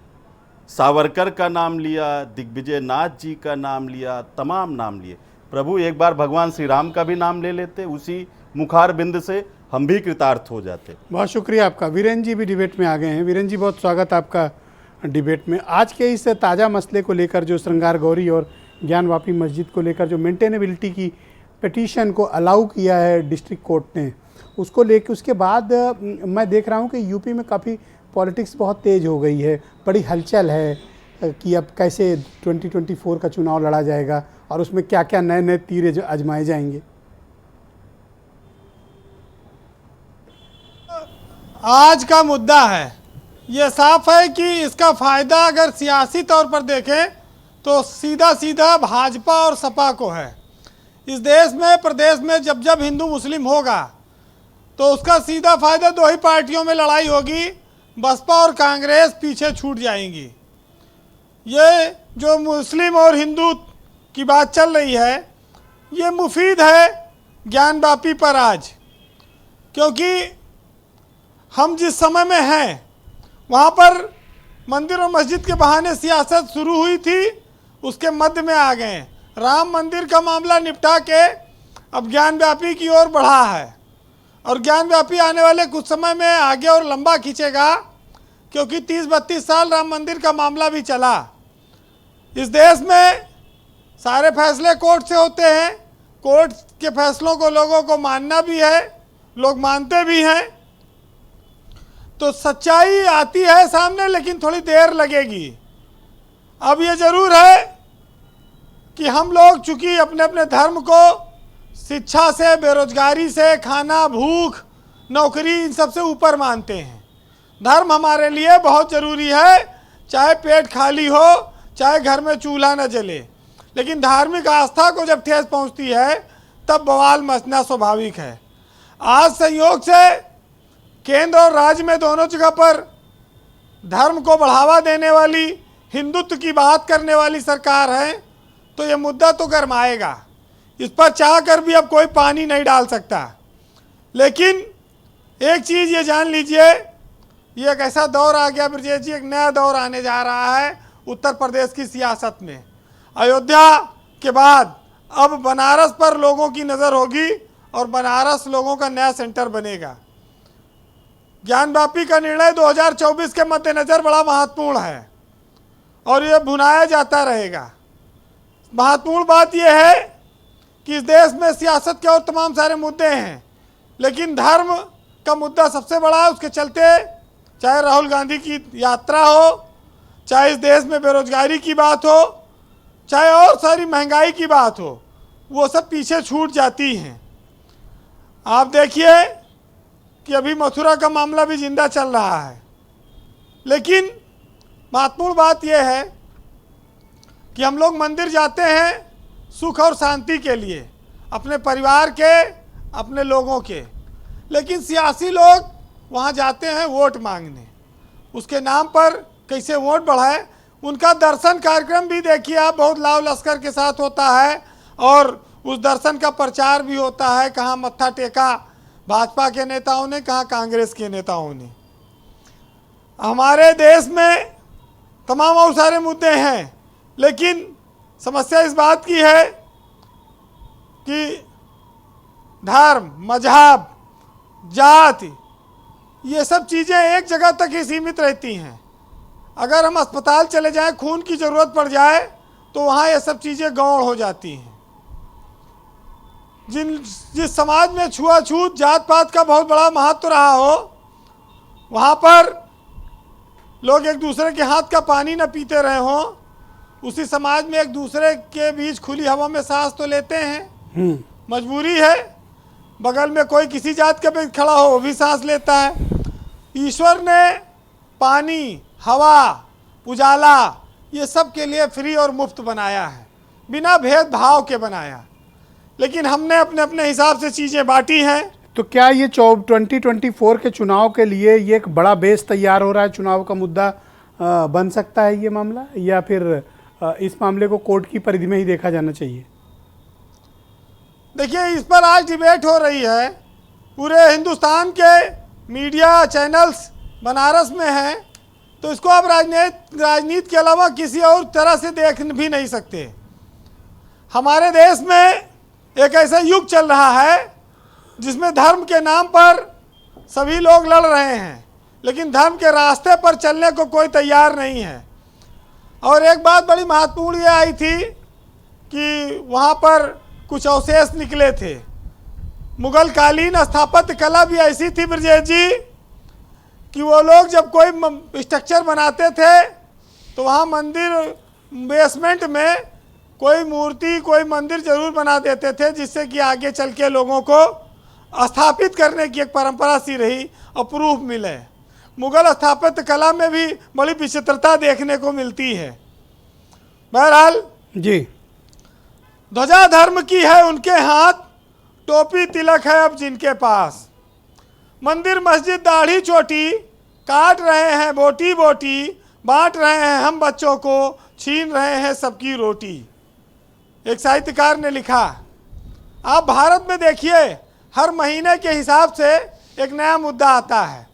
सावरकर का नाम लिया, दिग्विजय नाथ जी का नाम लिया, तमाम नाम लिए। प्रभु एक बार भगवान श्री राम का भी नाम ले लेते, उसी मुखार बिंद से हम भी कृतार्थ हो जाते। बहुत शुक्रिया आपका। वीरेंद्र जी भी डिबेट में आ गए हैं। वीरेंद्र जी, बहुत स्वागत आपका डिबेट में। आज के इस ताज़ा मसले को लेकर जो श्रृंगार गौरी और ज्ञानवापी मस्जिद को लेकर जो मेंटेनेबिलिटी की पिटीशन को अलाउ किया है डिस्ट्रिक्ट कोर्ट ने, उसको लेकर उसके बाद मैं देख रहा हूँ कि यूपी में काफ़ी पॉलिटिक्स बहुत तेज़ हो गई है, बड़ी हलचल है कि अब कैसे 2024 का चुनाव लड़ा जाएगा और उसमें क्या क्या नए नए तीर आजमाए जाएंगे। आज का मुद्दा है, ये साफ है कि इसका फ़ायदा अगर सियासी तौर पर देखें तो सीधा सीधा भाजपा और सपा को है। इस देश में, प्रदेश में जब जब हिंदू मुस्लिम होगा तो उसका सीधा फ़ायदा दो ही पार्टियों में लड़ाई होगी, बसपा और कांग्रेस पीछे छूट जाएंगी। ये जो मुस्लिम और हिंदू की बात चल रही है, ये मुफीद है ज्ञानवापी पर आज, क्योंकि हम जिस समय में हैं वहाँ पर मंदिर और मस्जिद के बहाने सियासत शुरू हुई थी, उसके मध्य में आ गए। राम मंदिर का मामला निपटा के अब ज्ञानवापी की ओर बढ़ा है और ज्ञानवापी आने वाले कुछ समय में आगे और लंबा खींचेगा, क्योंकि 30-32 साल राम मंदिर का मामला भी चला। इस देश में सारे फैसले कोर्ट से होते हैं, कोर्ट के फैसलों को लोगों को मानना भी है, लोग मानते भी हैं। तो सच्चाई आती है सामने, लेकिन थोड़ी देर लगेगी। अब ये ज़रूर है कि हम लोग चूँकि अपने अपने धर्म को शिक्षा से, बेरोजगारी से, खाना, भूख, नौकरी, इन सब से ऊपर मानते हैं। धर्म हमारे लिए बहुत ज़रूरी है, चाहे पेट खाली हो, चाहे घर में चूल्हा न जले। लेकिन धार्मिक आस्था को जब ठेस पहुंचती है तब बवाल मचना स्वाभाविक है। आज संयोग से केंद्र और राज्य में दोनों जगह पर धर्म को बढ़ावा देने वाली, हिंदुत्व की बात करने वाली सरकार है, तो ये मुद्दा तो गरमाएगा। इस पर चाह कर भी अब कोई पानी नहीं डाल सकता। लेकिन एक चीज़ ये जान लीजिए, ये एक ऐसा दौर आ गया ब्रजेश जी, एक नया दौर आने जा रहा है उत्तर प्रदेश की सियासत में। अयोध्या के बाद अब बनारस पर लोगों की नज़र होगी और बनारस लोगों का नया सेंटर बनेगा। ज्ञानवापी का निर्णय 2024 के मद्देनज़र बड़ा महत्वपूर्ण है और ये भुनाया जाता रहेगा। महत्वपूर्ण बात यह है कि इस देश में सियासत के और तमाम सारे मुद्दे हैं, लेकिन धर्म का मुद्दा सबसे बड़ा है। उसके चलते चाहे राहुल गांधी की यात्रा हो, चाहे इस देश में बेरोजगारी की बात हो, चाहे और सारी महंगाई की बात हो, वो सब पीछे छूट जाती हैं। आप देखिए कि अभी मथुरा का मामला भी जिंदा चल रहा है। लेकिन महत्वपूर्ण बात यह है कि हम लोग मंदिर जाते हैं सुख और शांति के लिए, अपने परिवार के, अपने लोगों के। लेकिन सियासी लोग वहाँ जाते हैं वोट मांगने, उसके नाम पर कैसे वोट बढ़ाए। उनका दर्शन कार्यक्रम भी देखिए आप, बहुत लाव लश्कर के साथ होता है और उस दर्शन का प्रचार भी होता है। कहाँ मत्था टेका भाजपा के नेताओं ने, कहाँ कांग्रेस के नेताओं ने। हमारे देश में तमाम और सारे मुद्दे हैं, लेकिन समस्या इस बात की है कि धर्म, मजहब, जाति, ये सब चीज़ें एक जगह तक ही सीमित रहती हैं। अगर हम अस्पताल चले जाएं, खून की ज़रूरत पड़ जाए तो वहाँ ये सब चीज़ें गौण हो जाती हैं। जिस समाज में छुआछूत, जात पात का बहुत बड़ा महत्व रहा हो, वहाँ पर लोग एक दूसरे के हाथ का पानी न पीते रहे हों, उसी समाज में एक दूसरे के बीच खुली हवा में सांस तो लेते हैं, मजबूरी है। बगल में कोई किसी जात का भी खड़ा हो, वो भी सांस लेता है। ईश्वर ने पानी, हवा, उजाला, ये सब के लिए फ्री और मुफ्त बनाया है, बिना भेदभाव के बनाया। लेकिन हमने अपने अपने हिसाब से चीज़ें बांटी हैं। तो क्या ये 2024 के चुनाव के लिए ये एक बड़ा बेस तैयार हो रहा है, चुनाव का मुद्दा बन सकता है ये मामला, या फिर इस मामले को कोर्ट की परिधि में ही देखा जाना चाहिए? देखिए, इस पर आज डिबेट हो रही है। पूरे हिंदुस्तान के मीडिया चैनल्स बनारस में है, तो इसको आप राजनीति के अलावा किसी और तरह से देख भी नहीं सकते। हमारे देश में एक ऐसा युग चल रहा है जिसमें धर्म के नाम पर सभी लोग लड़ रहे हैं, लेकिन धर्म के रास्ते पर चलने को कोई तैयार नहीं है। और एक बात बड़ी महत्वपूर्ण ये आई थी कि वहाँ पर कुछ अवशेष निकले थे। मुगल कालीन स्थापत्य कला भी ऐसी थी ब्रजेश जी कि वो लोग जब कोई स्ट्रक्चर बनाते थे तो वहाँ मंदिर बेसमेंट में कोई मूर्ति, कोई मंदिर जरूर बना देते थे, जिससे कि आगे चल के लोगों को स्थापित करने की एक परंपरा सी रही और प्रूफ मिले। मुगल स्थापत्य कला में भी बड़ी विचित्रता देखने को मिलती है। बहरहाल जी, ध्वजा धर्म की है उनके हाथ, टोपी तिलक है अब जिनके पास। मंदिर मस्जिद दाढ़ी चोटी, काट रहे हैं बोटी बोटी, बांट रहे हैं हम बच्चों को, छीन रहे हैं सबकी रोटी। एक साहित्यकार ने लिखा। आप भारत में देखिए, हर महीने के हिसाब से एक नया मुद्दा आता है।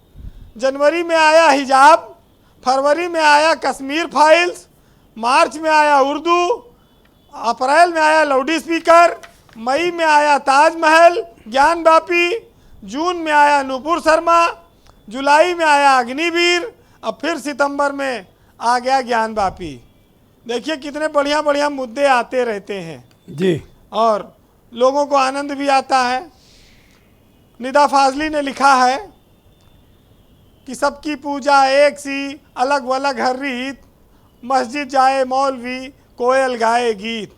जनवरी में आया हिजाब, फरवरी में आया कश्मीर फाइल्स, मार्च में आया उर्दू, अप्रैल में आया लाउड स्पीकर, मई में आया ताजमहल ज्ञानवापी, जून में आया नूपुर शर्मा, जुलाई में आया अग्निवीर, अब फिर सितंबर में आ गया ज्ञानवापी। देखिए कितने बढ़िया बढ़िया मुद्दे आते रहते हैं जी, और लोगों को आनंद भी आता है। निदा फाजली ने लिखा है कि सबकी पूजा एक सी, अलग अलग हर रीत, मस्जिद जाए मौलवी, कोयल गाए गीत।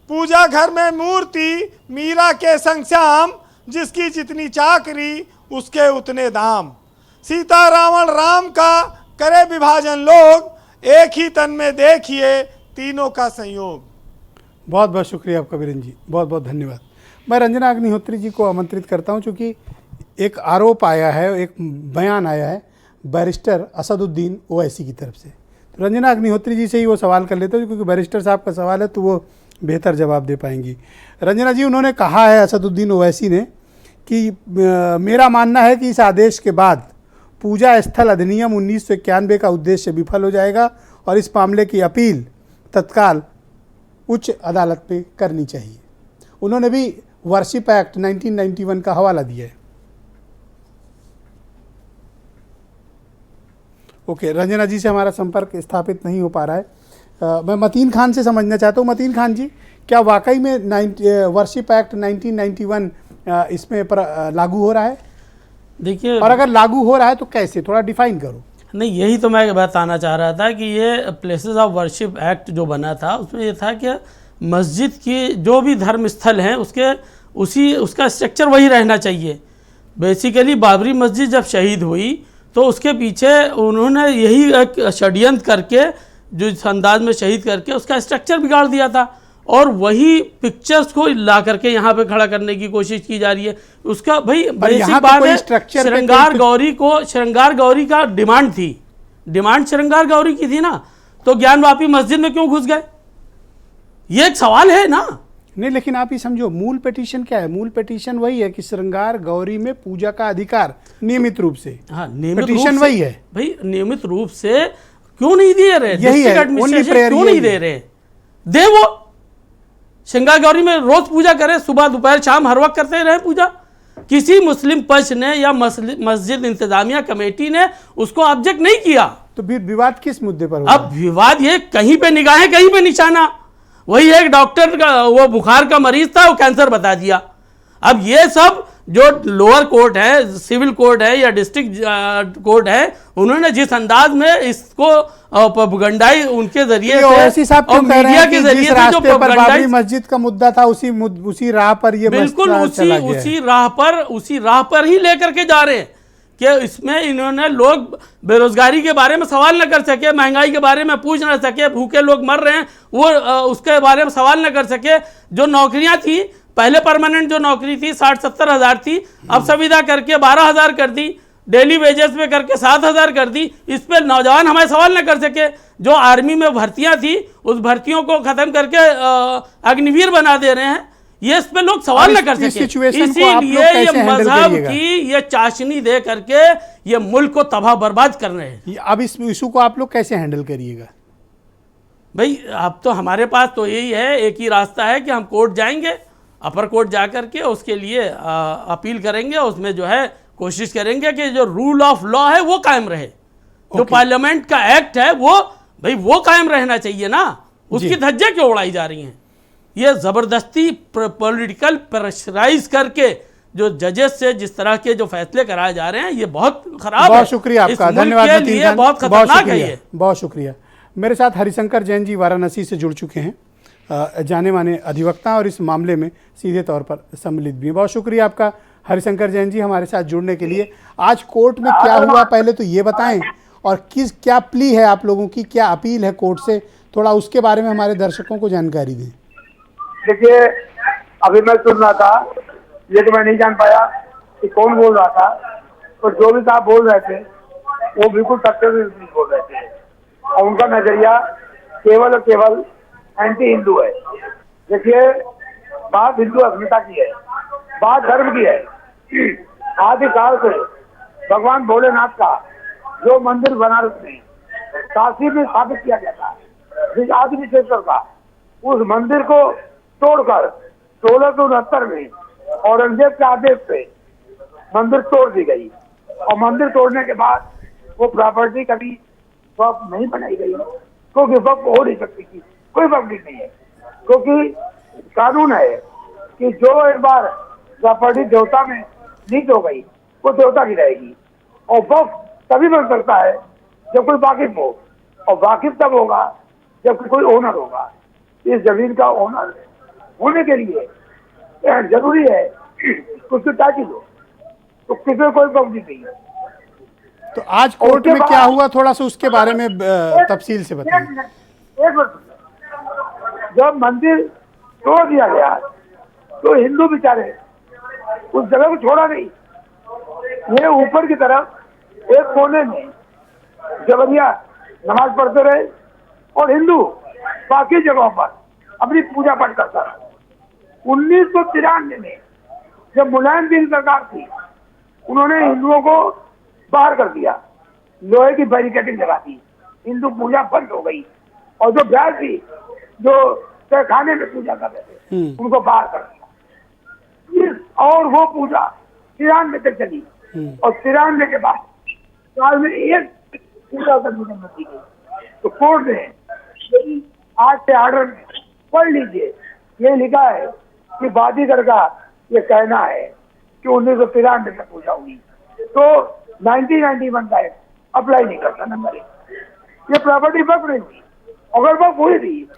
पूजा घर में मूर्ति, मीरा के संग श्याम, जिसकी जितनी चाकरी उसके उतने दाम। सीता रावण राम का करे विभाजन लोग, एक ही तन में देखिए तीनों का संयोग। बहुत बहुत शुक्रिया आपका वीरेंद्र जी, बहुत बहुत धन्यवाद। मैं रंजना अग्निहोत्री जी को आमंत्रित करता हूं, चूँकि एक आरोप आया है, एक बयान आया है बैरिस्टर असदुद्दीन ओवैसी की तरफ से। तो रंजना अग्निहोत्री जी से ही वो सवाल कर लेते हैं, क्योंकि बैरिस्टर साहब का सवाल है तो वो बेहतर जवाब दे पाएंगी। रंजना जी, उन्होंने कहा है असदुद्दीन ओवैसी ने कि मेरा मानना है कि इस आदेश के बाद पूजा स्थल अधिनियम 1991 का उद्देश्य विफल हो जाएगा और इस मामले की अपील तत्काल उच्च अदालत पे करनी चाहिए। उन्होंने भी वर्शिप एक्ट 1991 का हवाला दिया है। ओके, रंजना जी से हमारा संपर्क स्थापित नहीं हो पा रहा है। मैं मतीन खान से समझना चाहता हूँ। मतीन खान जी, क्या वाकई में वर्शिप एक्ट 1991 इसमें पर लागू हो रहा है? देखिए, और अगर लागू हो रहा है तो कैसे, थोड़ा डिफाइन करो। नहीं, यही तो मैं बताना चाह रहा था कि ये प्लेसेस ऑफ वर्शिप एक्ट जो बना था उसमें ये था कि मस्जिद की जो भी धर्म स्थल हैं उसका स्ट्रक्चर वही रहना चाहिए। बेसिकली बाबरी मस्जिद जब शहीद हुई तो उसके पीछे उन्होंने यही एक षड्यंत्र करके, जो इस अंदाज में शहीद करके उसका स्ट्रक्चर बिगाड़ दिया था, और वही पिक्चर्स को ला करके यहाँ पे खड़ा करने की कोशिश की जा रही है। उसका भाई बेसिक बात है, श्रृंगार गौरी का डिमांड थी, डिमांड श्रृंगार गौरी की थी ना, तो ज्ञानवापी मस्जिद में क्यों घुस गए? ये एक सवाल है ना। नहीं, लेकिन आप ही समझो मूल पिटीशन क्या है। मूल पिटीशन वही है कि श्रृंगार गौरी में पूजा का अधिकार नियमित रूप से, हाँ, नियमित पिटीशन वही है भाई। नियमित रूप से क्यों नहीं दे रहे? यही है, क्यों नहीं दे रहे? दे वो श्रृंगार गौरी में रोज पूजा करें, सुबह दोपहर शाम हर वक्त करते रहे पूजा। किसी मुस्लिम पक्ष ने या मस्जिद इंतजामिया कमेटी ने उसको ऑब्जेक्ट नहीं किया। तो विवाद किस मुद्दे पर? अब विवाद ये कहीं पे निगाहें कहीं पे निशाना। वही एक डॉक्टर का वो बुखार का मरीज था, वो कैंसर बता दिया। अब ये सब जो लोअर कोर्ट है, सिविल कोर्ट है या डिस्ट्रिक्ट कोर्ट है, उन्होंने जिस अंदाज में इसको प्रोपेगेंडाई उनके जरिए से और मीडिया के जरिए से जो बाबरी मस्जिद का मुद्दा था, उसी राह पर ये बिल्कुल उसी राह पर ही लेकर के जा रहे हैं कि इसमें इन्होंने लोग बेरोजगारी के बारे में सवाल न कर सके, महंगाई के बारे में पूछ न सके, भूखे लोग मर रहे हैं वो उसके बारे में सवाल न कर सके। जो नौकरियां थी पहले, परमानेंट जो नौकरी थी 60-70 हज़ार थी, अब संविदा करके 12,000 कर दी, डेली वेजेस पे करके 7,000 कर दी। इस पर नौजवान हमारे सवाल न कर सके। जो आर्मी में भर्तियां थी उस भर्तियों को ख़त्म करके अग्निवीर बना दे रहे हैं। ये इस पे लोग सवाल न कर सके। इसीलिए ये मजहब की ये चाशनी दे करके ये मुल्क को तबाह बर्बाद कर रहे हैं। अब इस इशू को आप लोग कैसे हैंडल करिएगा? भाई अब तो हमारे पास तो यही है, एक ही रास्ता है कि हम कोर्ट जाएंगे, अपर कोर्ट जा करके उसके लिए अपील करेंगे, उसमें जो है कोशिश करेंगे कि जो रूल ऑफ लॉ है वो कायम रहे। जो पार्लियामेंट का एक्ट है वो भाई वो कायम रहना चाहिए ना, उसकी धज्जियां क्यों उड़ाई जा रही हैं? ये ज़बरदस्ती पॉलिटिकल प्रेशराइज करके जो जजेस से जिस तरह के जो फैसले कराए जा रहे हैं ये बहुत खराब है। बहुत शुक्रिया आपका, धन्यवाद। बहुत खतरनाक है ये। बहुत शुक्रिया। मेरे साथ हरिशंकर जैन जी वाराणसी से जुड़ चुके हैं, जाने माने अधिवक्ता और इस मामले में सीधे तौर पर सम्मिलित भी हैं। बहुत शुक्रिया आपका हरिशंकर जैन जी हमारे साथ जुड़ने के लिए। आज कोर्ट में क्या हुआ पहले तो ये बताएं, और क्या प्ली है आप लोगों की, क्या अपील है कोर्ट से, थोड़ा उसके बारे में हमारे दर्शकों को जानकारी दें। देखिए, अभी मैं सुन रहा था, ये तो मैं नहीं जान पाया कि कौन बोल रहा था, तो जो भी साहब बोल रहे थे वो बिल्कुल सत्य से बोल रहे थे, और उनका नजरिया केवल और केवल एंटी हिंदू है। देखिए, बात हिंदू अस्मिता की है, बात धर्म की है। आदिकाल से भगवान भोलेनाथ का जो मंदिर बनारस में काशी में स्थापित किया गया था, आदि विश्वेश्वर का, उस मंदिर को तोड़कर 1669 में औरंगजेब के आदेश पे मंदिर तोड़ दी गई, और मंदिर तोड़ने के बाद वो प्रॉपर्टी कभी वक्फ नहीं बनाई गई, क्योंकि वक्फ हो नहीं सकती थी, कोई वक्फ नहीं है, क्योंकि कानून है कि जो एक बार प्रॉपर्टी देवता में लीक हो गई वो देवता की रहेगी, और वक्फ तभी बन सकता है जब कोई वाकिफ हो, और वाकिफ तब होगा जब कोई ओनर होगा। इस जमीन का ओनर होने के लिए जरूरी है उसकी टाइटल हो, तो किसी कोई पाबंदी नहीं है। तो आज कोर्ट में क्या हुआ, थोड़ा सा उसके बारे में तफसील से बताइए। एक मिनट, जब मंदिर तोड़ दिया गया तो हिंदू बेचारे उस जगह को छोड़ा नहीं, ये ऊपर की तरफ एक कोने में जबरिया नमाज पढ़ते रहे, और हिंदू बाकी जगहों पर अपनी पूजा पाठ करता रहा। 1993 में जब मुलायम सिंह सरकार थी, उन्होंने हिंदुओं को बाहर कर दिया, लोहे की बैरिकेडिंग लगा दी, हिंदू पूजा बंद हो गई, और जो ब्याज थी जो तहखाने में पूजा कर रहे थे उनको बाहर कर दिया, और वो पूजा 93 तक चली, और 93 के बाद साल में एक पूजा करने की अनुमति दी। तो कोर्ट ने आज के ऑर्डर में पढ़ लीजिए, ये लिखा है कि बाजीगर का ये कहना है कि 1993 में पूजा हुई, तो 1991 का अप्लाई नहीं करता। नंबर 1, ये प्रॉपर्टी वक्फ नहीं हुई, अगर वक्फ हुई थी।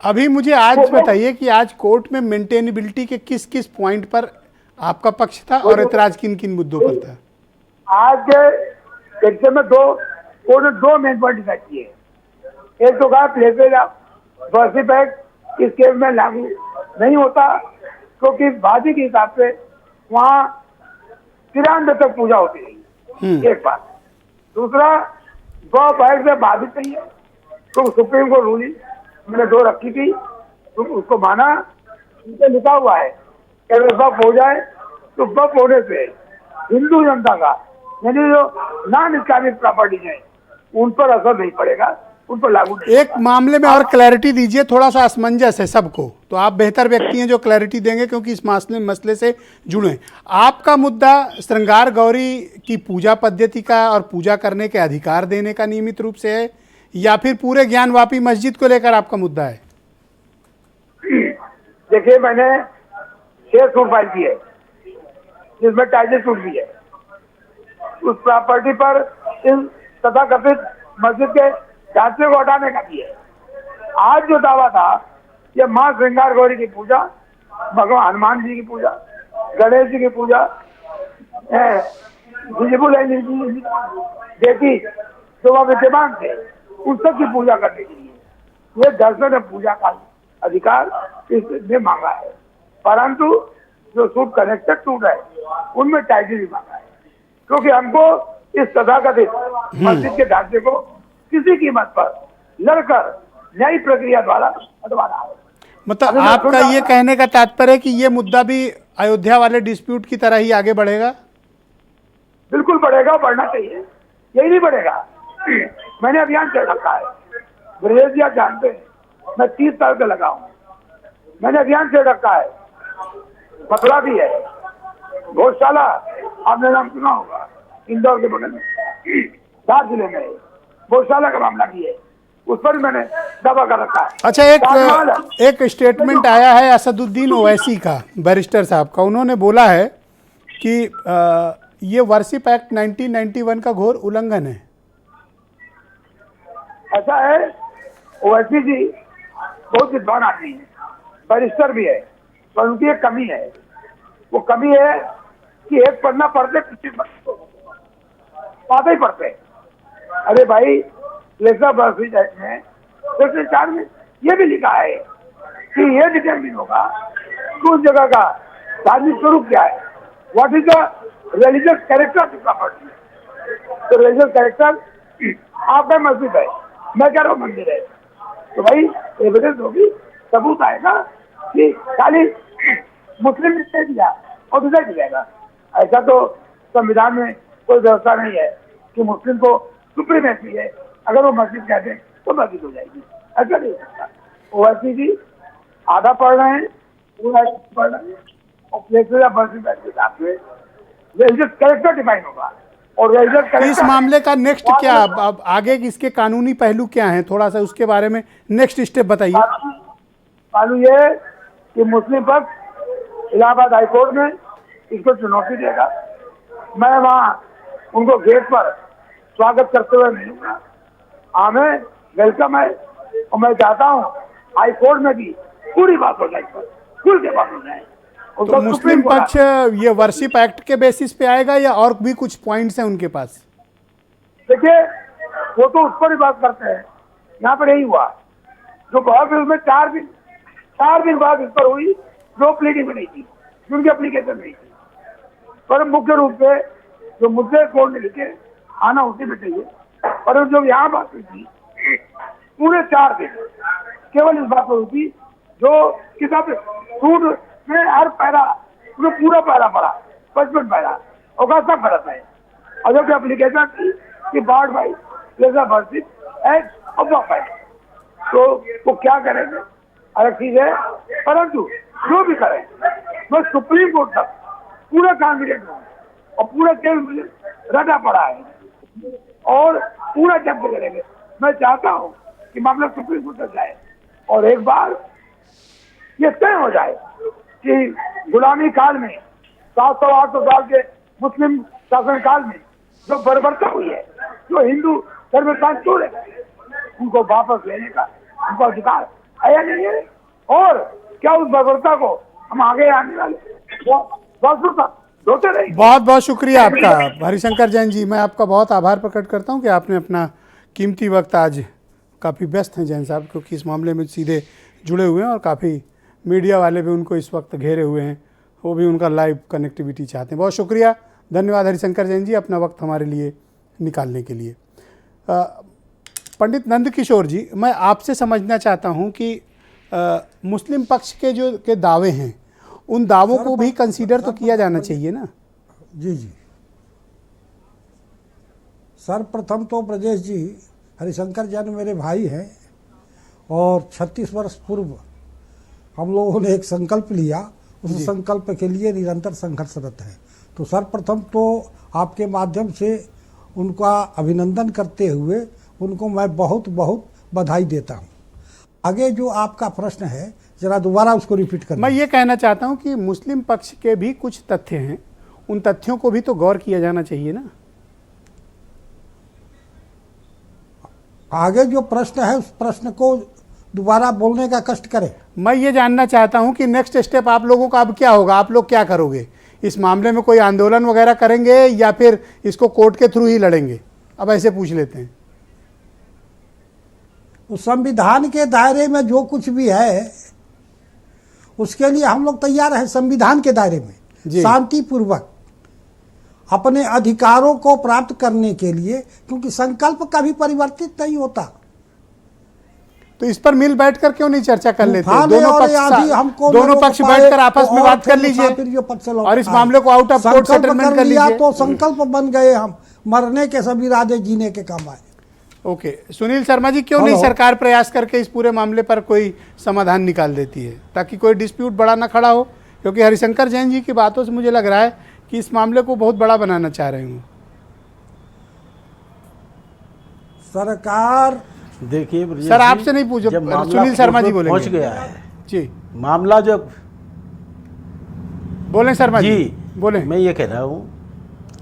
अभी मुझे आज बताइए कि आज कोर्ट में मेंटेनेबिलिटी के किस किस पॉइंट पर आपका पक्ष था और एतराज किन किन मुद्दों पर था? आज के एग्जाम में कोर्ट ने 2 मेन पॉइंट डिसाइड किए। एक तो कहा प्लेसमेंट वर्शिप एक्ट इस केस में लागू नहीं होता, क्योंकि बाजी के हिसाब से वहाँ 93 तक पूजा होती रही, एक बात। दूसरा, वह एक्ट से बाधित नहीं है, तो सुप्रीम कोर्ट रूलिंग मैंने 2 रखी थी, तो उसको माना। उनसे लिखा हुआ है कि अगर वक्फ हो जाए तो वक्फ होने से हिंदू जनता का, यानी जो नॉन इस्लामिक प्रॉपर्टीज है उन पर असर नहीं पड़ेगा, उन पर लागू नहीं। एक मामले में और क्लैरिटी दीजिए, थोड़ा सा असमंजस है सबको, तो आप बेहतर व्यक्ति हैं जो क्लैरिटी देंगे, क्योंकि इस मसले से जुड़े। आपका मुद्दा श्रृंगार गौरी की पूजा पद्धति का और पूजा करने के अधिकार देने का नियमित रूप से है, या फिर पूरे ज्ञानवापी मस्जिद को लेकर आपका मुद्दा है? देखिए, मैंने 6 सूट फाइल की है, जिसमें टाइटल सूट भी है। उस प्रॉपर्टी पर इन तथाकथित मस्जिद के ढांचे को हटाने का भी है। आज जो दावा था, ये माँ श्रृंगार गौरी की पूजा, भगवान हनुमान जी की पूजा, गणेश जी की पूजा, विजिबल बेटी जो वह विद्यमान थे उन सब की पूजा करने के लिए ये दर्शन पूजा का अधिकार इसने मांगा है, परंतु जो सूट कनेक्टेड सूट है उनमें टाइटल भी मांगा है, क्योंकि हमको इस तथाकथित मस्जिद के ढांचे को किसी कीमत पर लड़कर न्यायिक प्रक्रिया द्वारा हटवाना है। मतलब अभी मैं आपका सुन रहा ये था। कहने का तात्पर्य है कि ये मुद्दा भी अयोध्या वाले डिस्प्यूट की तरह ही आगे बढ़ेगा? बिल्कुल बढ़ेगा, बढ़ना चाहिए, यही नहीं बढ़ेगा। मैंने अभियान चल रखा है, ब्रजेश जी आप जानते हैं, मैं 30 साल से लगा हूँ, मैंने अभियान चल रखा है। मथुरा भी है, गौशाला आपने नाम सुना होगा, इंदौर के बगल में 4 जिले में है, गौशाला का मामला भी है, उस पर भी मैंने दावा कर रखा है। अच्छा, ताजमहल है। एक स्टेटमेंट आया है असदुद्दीन ओवैसी का, बैरिस्टर साहब का। उन्होंने बोला है कि ये वर्शिप एक्ट 1991 का घोर उल्लंघन है। ऐसा है, ओवैसी जी बहुत विद्वान आदमी है, बैरिस्टर भी है, पर उनकी एक कमी है। वो कमी है कि एक पन्ना पढ़ते पीछे पाते ही पढ़ते। अरे भाई, लेखा वर्शिप एक्ट में सेक्शन 4 में ये भी लिखा है कि ये डिटरमिन होगा कि उस जगह का धार्मिक स्वरूप क्या है, what is the religious character of the property. तो रिलीजियस कैरेक्टर आपका मस्जिद है, मैं कह रहा हूँ मंदिर है, तो भाई एविडेंस होगी, सबूत आएगा कि खाली मुस्लिम ने दिया और दूसरा दिएगा। ऐसा तो संविधान में कोई व्यवस्था नहीं है कि मुस्लिम को सुप्रीमेसी है, अगर वो मस्जिद कह दें तो मस्जिद हो जाएगी, ऐसा नहीं हो सकता। ओवैसी जी आधा पढ़ रहे हैं, पूरा पढ़ रहे हैं, और प्लेसेस ऑफ वर्शिप एक्ट के हिसाब से रिलीजियस कैरेक्टर डिफाइन होगा। और रिलीजियस इस कैरेक्टर मामले का नेक्स्ट क्या, अब आगे इसके कानूनी पहलू क्या हैं, थोड़ा सा उसके बारे में नेक्स्ट स्टेप बताइए। कानून ये कि मुस्लिम पक्ष इलाहाबाद हाईकोर्ट में इसको चुनौती देगा। मैं वहाँ उनको गेट पर स्वागत करते हुए मिलूंगा, हमें वेलकम है, और मैं चाहता हूँ हाई कोर्ट में भी पूरी बात हो जाए, खुल के बात हो जाए। तो मुस्लिम पक्ष ये वर्शिप एक्ट के बेसिस पे आएगा या और भी कुछ पॉइंट्स हैं उनके पास? देखिए, वो तो उस पर ही बात करते हैं, यहाँ पर यही हुआ जो बहुत में 4 दिन बाद इस पर हुई, जो प्लीडिंग में नहीं थी, जिनकी एप्लीकेशन नहीं थी। पर मुख्य रूप से जो मुद्दे कोर्ट ने लिखे आना उसी में चाहिए, और जो यहाँ बात हुई थी पूरे 4 दिन केवल इस बात पर हुई थी, जो किताब सूट में हर पैरा पूरा पैरा पड़ा, 55 पैरा और सब गलत है। और जब एप्लीकेशन थी कि barred by leisure worship act of the fact, तो वो क्या करेंगे अलग चीज है, परंतु जो भी करें वो सुप्रीम कोर्ट तक पूरा कॉन्फिडेंट हो, और पूरा केस मुझे रटा पड़ा है और पूरा जब्त करेंगे। मैं चाहता हूँ कि मामला सुप्रीम कोर्ट तक जाए और एक बार ये तय हो जाए कि गुलामी काल में 700-800 साल के मुस्लिम शासन काल में जो बर्बरता हुई है, जो हिंदू धर्म का तोड़े, उनको वापस लेने का उनको अधिकार है या नहीं है, और क्या उस बर्बरता को हम आगे आने वाले वर्षों तक ढोते रहेंगे। बहुत बहुत शुक्रिया आपका हरिशंकर जैन जी, मैं आपका बहुत आभार प्रकट करता हूं कि आपने अपना कीमती वक्त, आज काफ़ी व्यस्त हैं जैन साहब क्योंकि इस मामले में सीधे जुड़े हुए हैं और काफ़ी मीडिया वाले भी उनको इस वक्त घेरे हुए हैं, वो भी उनका लाइव कनेक्टिविटी चाहते हैं। बहुत शुक्रिया, धन्यवाद हरिशंकर जैन जी अपना वक्त हमारे लिए निकालने के लिए। पंडित नंद किशोर जी, मैं आपसे समझना चाहता हूं कि मुस्लिम पक्ष के जो के दावे हैं उन दावों को भी कंसीडर तो किया जाना चाहिए ना? जी जी, सर्वप्रथम तो ब्रजेश जी, हरिशंकर जैन मेरे भाई हैं और 36 वर्ष पूर्व हम लोगों ने एक संकल्प लिया, उस संकल्प के लिए निरंतर संघर्षरत है। तो सर्वप्रथम तो आपके माध्यम से उनका अभिनंदन करते हुए उनको मैं बहुत बहुत बधाई देता हूँ। आगे जो आपका प्रश्न है जरा दोबारा उसको रिपीट करना। मैं ये कहना चाहता हूँ कि मुस्लिम पक्ष के भी कुछ तथ्य हैं, उन तथ्यों को भी तो गौर किया जाना चाहिए ना? आगे जो प्रश्न है उस प्रश्न को दोबारा बोलने का कष्ट करें। मैं ये जानना चाहता हूं कि नेक्स्ट स्टेप आप लोगों का अब क्या होगा, आप लोग क्या करोगे इस मामले में? कोई आंदोलन वगैरह करेंगे या फिर इसको कोर्ट के थ्रू ही लड़ेंगे? अब ऐसे पूछ लेते हैं। उस संविधान के दायरे में जो कुछ भी है उसके लिए हम लोग तैयार हैं, संविधान के दायरे में शांतिपूर्वक अपने अधिकारों को प्राप्त करने के लिए, क्योंकि संकल्प कभी परिवर्तित नहीं होता। तो इस पर मिल बैठकर क्यों नहीं चर्चा कर लेते? तूफान दोनों और पक्ष आंधी हमको दोनों न पक्ष रोक पाए, बैठकर आपस में और बात कर फिर लीजिए मुसाफिर ये पक्ष लौट और इस आए। मामले को आउट ऑफ कोर्ट संकल्प सेटलमेंट कर कर लिया लीजिए। तो संकल्प बन गए हम, मरने के सभी इरादे जीने के काम आए। ओके, सुनील शर्मा जी, क्यों नहीं हेलो। सरकार प्रयास करके इस पूरे मामले पर कोई समाधान निकाल देती है ताकि कोई डिस्प्यूट बड़ा ना खड़ा हो? क्योंकि हरिशंकर जैन जी की बातों से मुझे लग रहा है कि इस मामले को बहुत बड़ा बनाना चाह रहे हूँ। सरकार देखिए ब्रजेश सर, जी, आपसे नहीं पूछो, जब मामला सुनील शर्मा जी कोर्ट में बोलेंगे। पहुंच गया है जी, मामला जब बोलें शर्मा जी, बोलें। मैं ये कह रहा हूँ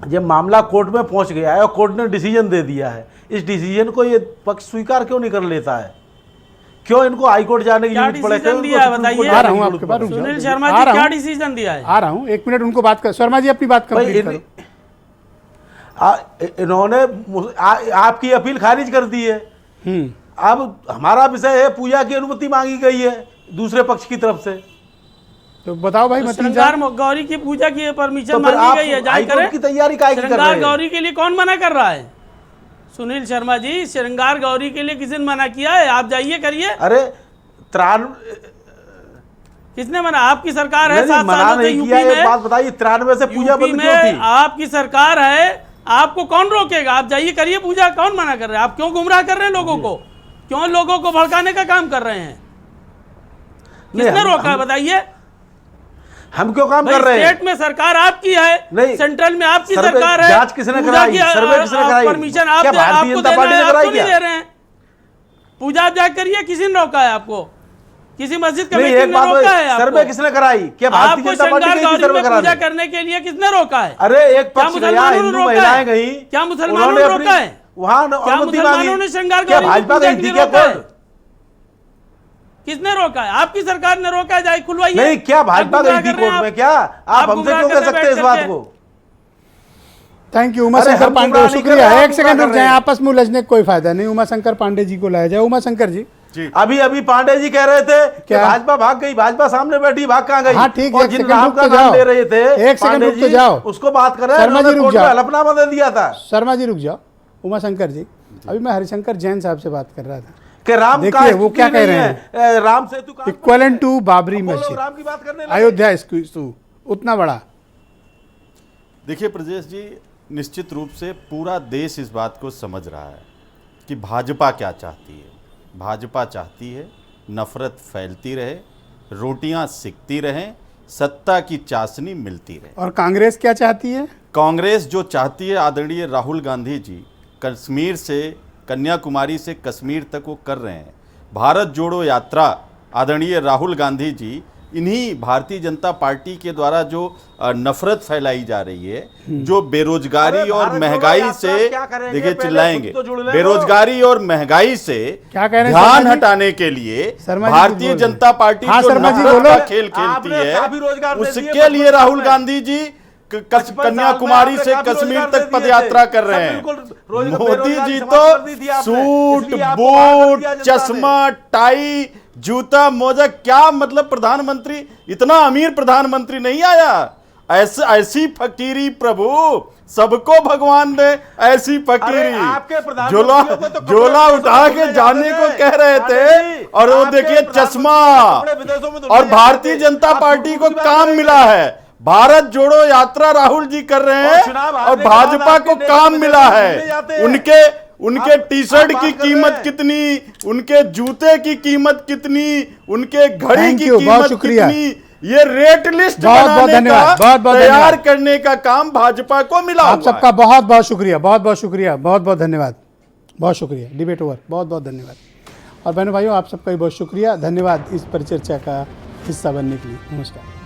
जब मामला कोर्ट में पहुंच गया है और कोर्ट ने डिसीजन दे दिया है, इस डिसीजन को ये पक्ष स्वीकार क्यों नहीं कर लेता है? क्यों इनको हाई कोर्ट जाने की क्या जरूरत पड़े? डिसीजन दिया है बताइए? आ रहा हूँ आपके पास, रुक जाओ। सुनील शर्मा आ जी रहा क्या हूँ। डिसीजन दिया है? आ रहा हूँ, एक मिनट उनको बात कर। शर्मा जी अपनी बात कंप्लीट करो। इन्होंने आपकी अपील खारिज कर दी है। अब हमारा विषय है, पूजा की अनुमति मांगी गई है दूसरे पक्ष की तरफ से। तो बताओ भाई, तो मतलब श्रृंगार गौरी की पूजा की परमिशन तो फिर मांगी आप गई है, जाए हाईकोर्ट करें। की तैयारी काहे की कर रहे श्रृंगार हैं? गौरी के लिए कौन मना कर रहा है? सुनील शर्मा जी, श्रृंगार गौरी के लिए किसी ने मना किया है? आप जाइए करिए। अरे त्राण किसने मना? आपकी सरकार है, नहीं, 7 मना सालों से नहीं यूपी किया। एक में। बात बताइए, 93 से पूजा यूपी बंद क्यों में थी? आपकी सरकार है, आपको कौन रोकेगा? आप जाइए करिए पूजा, कौन मना कर रहे हैं? आप क्यों गुमराह कर रहे हैं लोगों को? क्यों लोगों को भड़काने का काम कर रहे हैं? किसने रोका है बताइए? हम क्यों काम कर रहे हैं? स्टेट में सरकार आपकी है, नहीं, सेंट्रल में आपकी सर्वे- सरकार है। जांच किसने कराई? सर्वे किसने कराई? परमिशन आप क्या भारतीय आपको जनता देना पार्टी है, ने आप कराई क्यों नहीं क्या? दे रहे हैं? पूजा आप जाकर करिए, किसी ने रोका है आपको? किसी मस्जिद नहीं, कमेटी एक ने बात रोका है आपको? सर्वे किसने कराई? क्या भारतीय आपको जनता पार्टी श्रृंगार गई थी गौरी सर्वे में कराने? पूजा करने के लिए किसने रोका है? अरे एक क्या पक्ष गया, मुसलमानों ने हिंदू रोका महिलाएं है? गई, क्या मुसलमानों उन्होंने ने अपनी- रोका है? वहां क्या अनुमति मुसलमानों मांगी। ने श्रृंगार क्या गौरी की भाजपा पूजा गई के थी लिए क्या रोका है? कोर्ट? किसने रोका है? आपकी सरकार ने रोका है, जाए खुलवाइए। नहीं, क्या भाजपा आप गई गुमराह थी कर रहे हैं कोर्ट में? क्या आप हमसे गुमराह क्यों कर कह रहे सकते हैं इस बैठ बात करके। को? Thank you. उमा अरे शंकर हम पांडे, गुमराह नहीं कर शुक्रिया। रहे, एक आप सेकंड गुमराह रुक जाए, कर रहे हैं। आपस में उलझने का कोई फायदा नहीं। उमा शंकर पांडे जी को लाया जाए। उमा शंकर जी, अभी अभी पांडे जी कह रहे थे कि क्या? भाजपा भाग गई, भाजपा सामने बैठी, भाग कहां गई? हाँ, ठीक है, और एक जिन सेकंड नाम रुक का तो नाम जाओ। ले रहे थे एक सेकंड पांडे रुक तो जी, जाओ। उसको बात कर रहे हैं। शर्मा जी, उन्होंने रुक कोर्ट में जाओ। हलफनामा दे दिया था शर्मा जी रुक जाओ। उमा शंकर जी, अभी मैं हरिशंकर जैन साहब से बात कर रहा था कि राम का देखिए वो क्या कह रहे हैं। राम सेतु का इक्वलेंट टू बाबरी राम की मस्जिद, बात करने लगे। अयोध्या इशू उतना बड़ा। देखिए प्रजेश जी, निश्चित रूप से पूरा देश इस बात को समझ रहा है कि भाजपा क्या चाहती है। भाजपा चाहती है नफरत फैलती रहे, रोटियां सिकती रहें, सत्ता की चाशनी मिलती रहे। और कांग्रेस क्या चाहती है? कांग्रेस जो चाहती है, आदरणीय राहुल गांधी जी कश्मीर से, कन्याकुमारी से कश्मीर तक वो कर रहे हैं। भारत जोड़ो यात्रा आदरणीय राहुल गांधी जी, इन्हीं भारतीय जनता पार्टी के द्वारा जो नफरत फैलाई जा रही है, जो बेरोजगारी और महंगाई से, देखिए चिल्लाएंगे, बेरोजगारी और महंगाई से क्या कह रहे हैं ध्यान शर्मा जी? हटाने के लिए शर्मा जी भारतीय बोल रहे जनता पार्टी हाँ, जो शर्मा जी नफरत बोलो। का खेल खेलती है, उसके लिए राहुल गांधी जी कन्याकुमारी से कश्मीर तक पदयात्रा कर रहे हैं। मोदी जी तो सूट बूट चश्मा टाई जूता मोजा, क्या मतलब प्रधानमंत्री, इतना अमीर प्रधानमंत्री नहीं आया। ऐसी फकीरी प्रभु सबको भगवान दे, ऐसी फकीरी झोला उठा के जाने को कह रहे थे और वो देखिए चश्मा। और भारतीय जनता पार्टी को काम मिला है, भारत जोड़ो यात्रा राहुल जी कर रहे हैं और भाजपा को काम मिला है। उनके टी शर्ट की कीमत कितनी, उनके जूते की कीमत कितनी, उनके घड़ी की कीमत कितनी, ये रेट लिस्ट बनाने का, तैयार करने का काम भाजपा को मिला। आप सबका बहुत बहुत शुक्रिया, बहुत बहुत शुक्रिया, बहुत बहुत धन्यवाद, बहुत शुक्रिया। डिबेट ओवर, बहुत बहुत धन्यवाद। और बहनों भाइयों, आप सबका भी बहुत शुक्रिया, धन्यवाद इस परिचर्चा का हिस्सा बनने के लिए। नमस्कार।